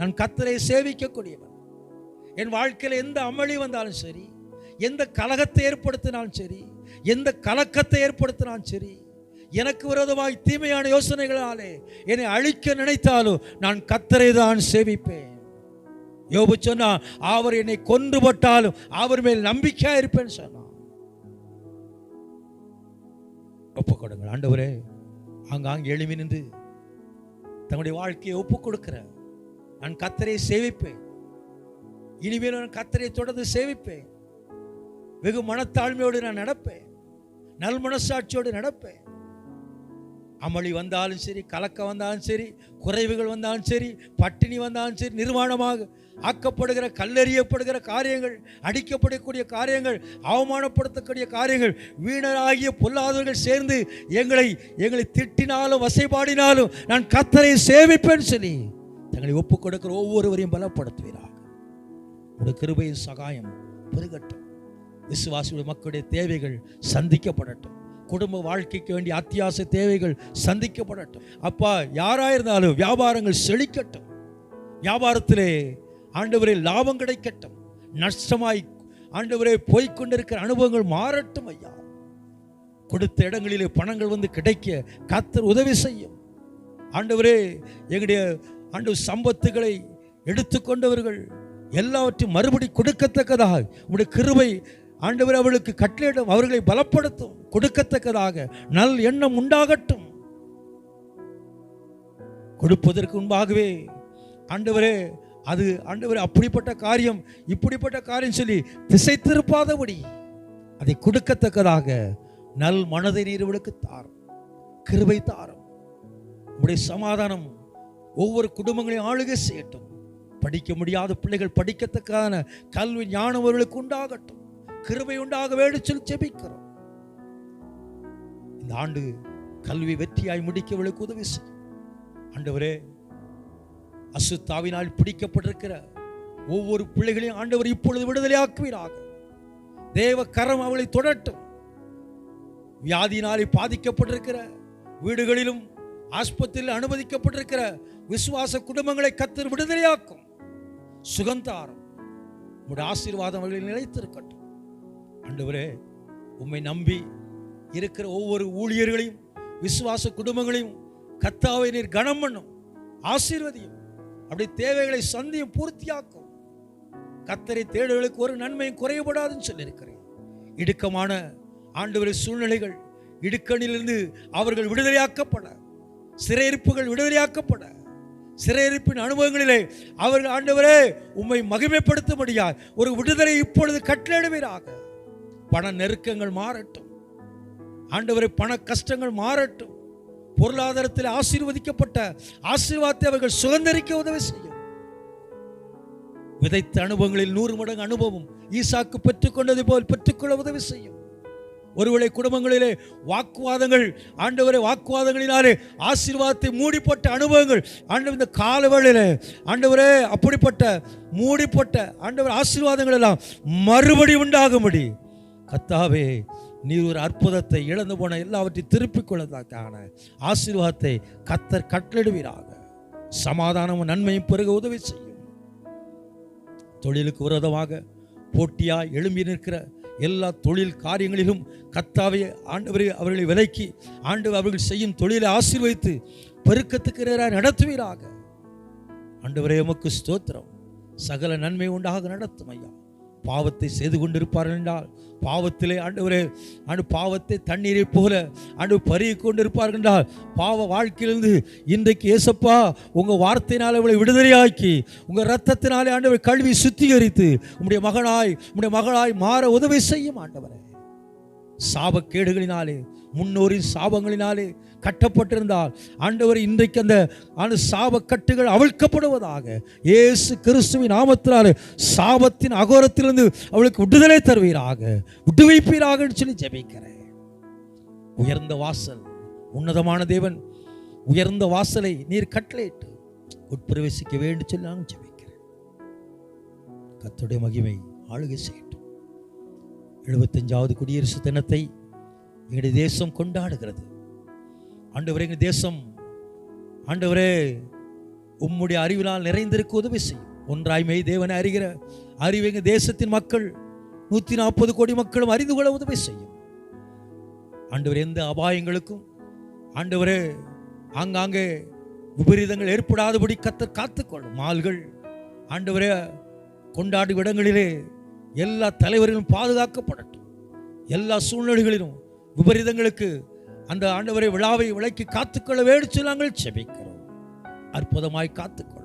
நான் கர்த்தரை சேவிக்கக்கூடியவன். என் வாழ்க்கையில் எந்த அமளி வந்தாலும் சரி, எந்த கலகத்தை ஏற்படுத்தினாலும் சரி, எந்த கலக்கத்தை ஏற்படுத்தினாலும் சரி, எனக்கு விரோதமாய் தீமையான யோசனைகளாலே என்னை அழிக்க நினைத்தாலும் நான் கர்த்தரை தான் சேவிப்பேன். யோபு சொன்னா, அவர் என்னை கொன்று போட்டாலும் அவர் மேல் நம்பிக்கையா இருப்பேன்னு சொன்னான். ஒப்பு கொடுங்க ஆண்டவரே. ஆங்காங்கே எழுமி நின்று தன்னுடைய வாழ்க்கையை ஒப்பு கொடுக்கிற, நான் கர்த்தரை சேவிப்பேன், இனிமேல் நான் கர்த்தரை தொடர்ந்து சேவிப்பேன், வெகு மனத்தாழ்மையோடு நான் நடப்பேன், நல் மனசாட்சியோடு நடப்பேன். அமளி வந்தாலும் சரி, கலக்கம் வந்தாலும் சரி, குறைவுகள் வந்தாலும் சரி, பட்டினி வந்தாலும் சரி, நிர்வாணமாக ஆக்கப்படுகிற, கல்லெறியப்படுகிற காரியங்கள், அடிக்கப்படக்கூடிய காரியங்கள், அவமானப்படுத்தக்கூடிய காரியங்கள், வீணராகிய பொல்லாதவர்கள் சேர்ந்து எங்களை திட்டினாலும் வசைபாடினாலும் நான் கர்த்தரை சேவிப்பேன் சொல்லி தங்களை ஒப்புக் கொடுக்கிற ஒவ்வொருவரையும் பலப்படுத்துவீராக. உடைய கிருபையின் சகாயம் பெருகட்டும். விசுவாசியுடைய மக்களுடைய தேவைகள் சந்திக்கப்படட்டும். குடும்ப வாழ்க்கைக்கு வேண்டிய அத்தியாவசிய தேவைகள் சந்திக்கப்படட்டும். அப்பா, யாராயிருந்தாலும் வியாபாரங்கள் செழிக்கட்டும். வியாபாரத்திலே ஆண்டவரே லாபம் கிடைக்கட்டும். நஷ்டமாய் ஆண்டவரே போய்கொண்டிருக்கிற அனுபவங்கள் மாறட்டும் ஐயா. கொடுத்த இடங்களிலே பணங்கள் வந்து கிடைக்க கர்த்தர் உதவி செய்யும். ஆண்டவரே, எங்களுடைய சம்பத்துகளை எடுத்துக்கொண்டவர்கள் எல்லாவற்றையும் மறுபடி கொடுக்கத்தக்கதாக உடைய கிருபை ஆண்டவர் அவர்களுக்கு கட்டளையிடும், அவர்களை பலப்படுத்தும், கொடுக்கத்தக்கதாக நல் எண்ணம் உண்டாகட்டும். கொடுப்பதற்கு முன்பாகவே ஆண்டவரே, அது ஆண்டவரே அப்படிப்பட்ட காரியம் இப்படிப்பட்ட காரியம் சொல்லி திசை திருப்பாதபடி அதை கொடுக்கத்தக்கதாக நல் மனதை நீர்களுக்கு தாரும், கிருபை தாரும். உடைய சமாதானம் ஒவ்வொரு குடும்பங்களையும் ஆளுகை செய்யட்டும். படிக்க முடியாத பிள்ளைகள் படிக்கத்தக்கான கல்வி ஞானம் அவர்களுக்கு உண்டாகட்டும். கிருபை உண்டாக வேண்டும் சொல்லி ஜெபிக்கிறோம். இந்த ஆண்டு கல்வி வெற்றியாய் முடிக்கவர்களுக்கு உதவி செய்யும். ஆண்டவரே, அசுத்தாவினால் பிடிக்கப்பட்டிருக்கிற ஒவ்வொரு பிள்ளைகளையும் ஆண்டவர் இப்பொழுது விடுதலையாக்குவீராக. தேவ கரம் அவளை தொடட்டும். வியாதியினாலே பாதிக்கப்பட்டிருக்கிற வீடுகளிலும் ஆஸ்பத்திரியில் அனுமதிக்கப்பட்டிருக்கிற விசுவாச குடும்பங்களை கர்த்தர் விடுதலையாக்கும். சுகந்தாரம் உம்முடைய ஆசீர்வாதம் அவர்களில் நிலைத்திருக்கட்டும். ஆண்டவரே, உம்மை நம்பி இருக்கிற ஒவ்வொரு ஊழியர்களையும் விசுவாச குடும்பங்களையும் கர்த்தாவை நீர் கனம் பண்ணும், ஆசீர்வதியும். அப்படி தேவைகளை சந்தியும் பூர்த்தியாக்கும். கர்த்தரை தேடுகளுக்கு ஒரு நன்மையும் குறையப்படாதுன்னு சொல்லியிருக்கிறேன். இடுக்கமான ஆண்டவரை சூழ்நிலைகள், இடுக்கணிலிருந்து அவர்கள் விடுதலையாக்கப்பட, சிறையிருப்புகள் விடுதலையாக்கப்பட, சிறையிருப்பின் அனுபவங்களிலே அவர்கள் ஆண்டவரே உம்மை மகிமைப்படுத்தும்படியாய் ஒரு விடுதலை இப்பொழுது கட்டளையிடுவீராக. பண நெருக்கங்கள் மாறட்டும் ஆண்டவரே, பண கஷ்டங்கள் மாறட்டும். பொருளாதாரத்தில் ஆசீர்வதிக்கப்பட்ட ஆசீர்வாதத்தை அவர்கள் சுதந்திரிக்க உதவி செய்யும். விதைத்த அனுபவங்களில் 100 மடங்கு அனுபவம் ஈசாக்கு பெற்றுக்கொண்டது போல் பெற்றுக்கொள்ள உதவி செய்யும். ஒருவேளை குடும்பங்களிலே வாக்குவாதங்கள், ஆண்டவரே வாக்குவாதங்களினாலே ஆசீர்வாதத்தை மூடிப்பட்ட அனுபவங்கள் ஆண்டவர் இந்த காலவேளையிலே ஆண்டவரே அப்படிப்பட்ட மூடிப்பட்ட ஆண்டவர் ஆசீர்வாதங்கள் எல்லாம் மறுபடி உண்டாகும்படி கர்த்தாவே நீர் ஒரு அற்புதத்தை, இழந்து போன எல்லாவற்றையும் திருப்பிக் கொள்வதற்கான ஆசீர்வாதத்தை கர்த்தர் கட்டளையிடுவீராக. சமாதானமும் நன்மையும் பெருக உதவி செய்யும். தொழிலுக்கு விரோதமாக போட்டியாய் எழும்பி நிற்கிற எல்லா தொழில் காரியங்களிலும் கர்த்தாவே ஆண்டவரே அவர்களை விலக்கி ஆண்டவர் அவர்கள் செய்யும் தொழிலை ஆசீர்வதித்து பெருக்கத்துக்கு நேராக நடத்துவீராக. ஆண்டவரே உமக்கு ஸ்தோத்திரம். சகல நன்மை உண்டாக நடத்தும் ஐயா. பாவத்தை செய்து கொண்டிருப்பார்கள் என்றால் பாவத்திலே ஆண்டவரே பாவத்தை தண்ணீரை போல பருகி கொண்டிருப்பார்கள் என்றால் பாவ வாழ்க்கையிலிருந்து இன்றைக்கு ஏசப்பா உங்கள் வார்த்தையினால் அவளை விடுதலையாக்கி உங்கள் இரத்தத்தினாலே ஆண்டவரை கழுவி சுத்திகரித்து உம்முடைய மகளாய் மாற உதவி செய்யும் ஆண்டவரே. சாபக்கேடுகளினாலே முன்னோரின் சாபங்களினாலே கட்டப்பட்டிருந்தால் ஆண்டவர் இன்றைக்கு அந்த சாபக்கட்டுகள் அவிழ்க்கப்படுவதாக. இயேசு கிறிஸ்துவின் நாமத்தினாலே சாபத்தின் அகோரத்திலிருந்து அவளுக்கு விடுதலை தருவீராக, விடுவிப்பீராக சொல்லி ஜெபிக்கிறேன். உயர்ந்த வாசல், உன்னதமான தேவன் உயர்ந்த வாசலை நீர் கட்டளையிட்டு உட்பிரவேசிக்க வேண்டும் சொல்லி நான் ஜெபிக்கிறேன். கர்த்தருடைய மகிமை ஆளுகை செய்யட்டும். 75வது குடியரசு தினத்தை எங்களுடைய தேசம் கொண்டாடுகிறது. ஆண்டவரே, எங்கள் தேசம் ஆண்டவரே உம்முடைய அறிவினால் நிறைந்திருக்க உதவி செய்யும். ஒன்றாய்மை தேவனை அறிகிற அறிவு எங்கள் தேசத்தின் மக்கள் 140 கோடி மக்களும் அறிந்து கொள்ள உதவி செய்யும். ஆண்டவரே, எந்த அபாயங்களுக்கும் ஆண்டவரே ஆங்காங்கே விபரீதங்கள் ஏற்படாதபடி கர்த்தர் காத்துக்கொள்ளும். மால்கள் ஆண்டவரே கொண்டாடும் இடங்களிலே எல்லா தலைவர்களும் பாதுகாக்கப்படட்டும். எல்லா சூழ்நிலைகளிலும் விபரீதங்களுக்கு அந்த ஆண்டவரை விழாவை விலக்கி காத்துக்கொள்ள வேண்டிச்சு நாங்கள் செபிக்கிறோம். அற்புதமாய் காத்துக்கொள்ளும்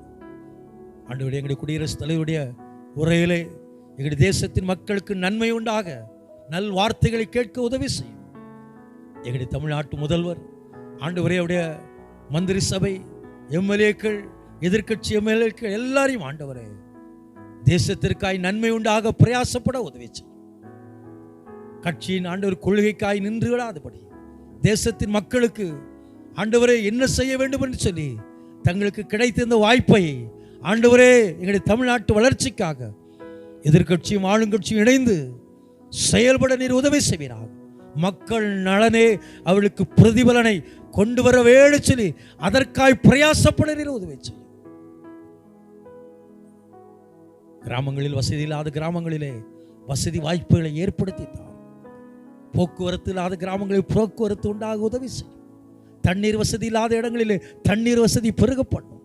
ஆண்டவரே. எங்களுடைய குடியரசுத் தலைவருடைய உரையிலே எங்களுடைய தேசத்தின் மக்களுக்கு நன்மை உண்டாக நல் வார்த்தைகளை கேட்க உதவி செய்யும். எங்களுடைய தமிழ்நாட்டு முதல்வர் ஆண்டவரே, அவருடைய மந்திரி சபை எம்எல்ஏக்கள், எதிர்கட்சி எம்எல்ஏக்கள் எல்லாரையும் ஆண்டவரே தேசத்திற்காய் நன்மை உண்டாக பிரயாசப்பட உதவி செய்யும். கட்சியின் ஆண்டவர் கொள்கைக்காய் நின்று விடாதபடி தேசத்தின் மக்களுக்கு ஆண்டவரே என்ன செய்ய வேண்டும் என்று சொல்லி தங்களுக்கு கிடைத்த இந்த வாய்ப்பை ஆண்டவரே எங்களுடைய தமிழ்நாட்டு வளர்ச்சிக்காக எதிர்கட்சியும் ஆளுங்கட்சியும் இணைந்து செயல்பட நீர் உதவி செய்வீராக. மக்கள் நலனே அவளுக்கு பிரதிபலனை கொண்டு வர வேண்டும் சொல்லி அதற்காய் பிரயாசப்பட நீர் உதவி செய்யும். கிராமங்களில் வசதி இல்லாத கிராமங்களிலே வசதி வாய்ப்புகளை ஏற்படுத்தித்தார். போக்குவரத்து இல்லாத கிராமங்களில் போக்குவரத்து உண்டாக உதவி செய்யும். தண்ணீர் வசதி இல்லாத இடங்களிலே தண்ணீர் வசதி பெருகப்படும்.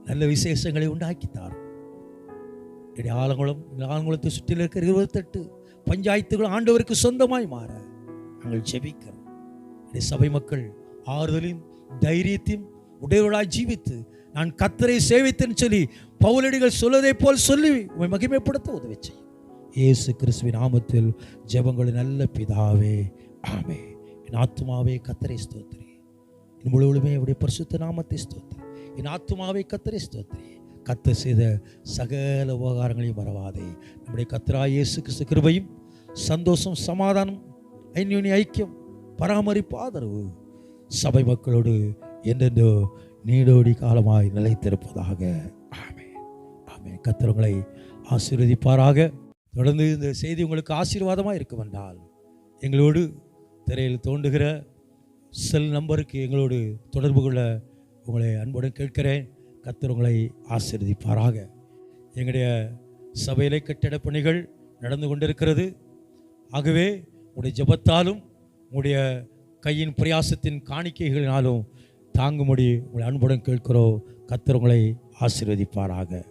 நல்ல விசேஷங்களை உண்டாக்கித்தார். ஆலங்குளத்தை சுற்றில் இருக்கிற 28 பஞ்சாயத்துகள் ஆண்டவருக்கு சொந்தமாய் மாற நாங்கள் ஜெபிக்கிறோம். சபை மக்கள் ஆறுதலையும் தைரியத்தையும் உடையவர்களாய் ஜீவித்து நான் கர்த்தரை சேவித்தேன்னு சொல்லி பவுலடிகள் சொல்வதை போல் சொல்லி உம்மை மகிமைப்படுத்த உதவி செய்யும். இயேசு கிறிஸ்துவின் நாமத்தில் ஜெபங்களை நல்ல பிதாவே, ஆமே. என் ஆத்துமாவே கர்த்தரை ஸ்தோத்திரி, என் முழுவதுமே அவருடைய பரிசுத்த நாமத்தை ஸ்தோத்திரி. என் ஆத்துமாவை கர்த்தரை ஸ்தோத்திரி, கர்த்தர் செய்த சகல உபகாரங்களையும் மறவாதே. நம்முடைய கர்த்தராகிய இயேசு கிறிஸ்து கிருபையும் சந்தோஷம், சமாதானம், அந்யோன்ய ஐக்கியம், பராமரிப்பு, ஆதரவு சபை மக்களோடு என்றென்றோ நீடோடி காலமாய் நிலைத்திருப்பதாக. ஆமே, ஆமே. கர்த்தர் உங்களை ஆசீர்வதிப்பாராக. தொடர்ந்து இந்த செய்தி உங்களுக்கு ஆசீர்வாதமாக இருக்கும் என்றால் எங்களோடு திரையில் தோன்றுகிற செல் நம்பருக்கு எங்களோடு தொடர்பு கொள்ள உங்களை அன்புடன் கேட்கிறேன். கர்த்தர் உங்களை ஆசீர்வதிப்பாராக. எங்களுடைய சபையிலே கட்டிட பணிகள் நடந்து கொண்டிருக்கிறது. ஆகவே உங்களுடைய ஜெபத்தாலும் உங்களுடைய கையின் பிரயாசத்தின் காணிக்கைகளினாலும் தாங்கும்படி உங்களை அன்புடன் கேட்கிறோம். கர்த்தர் உங்களை ஆசீர்வதிப்பாராக.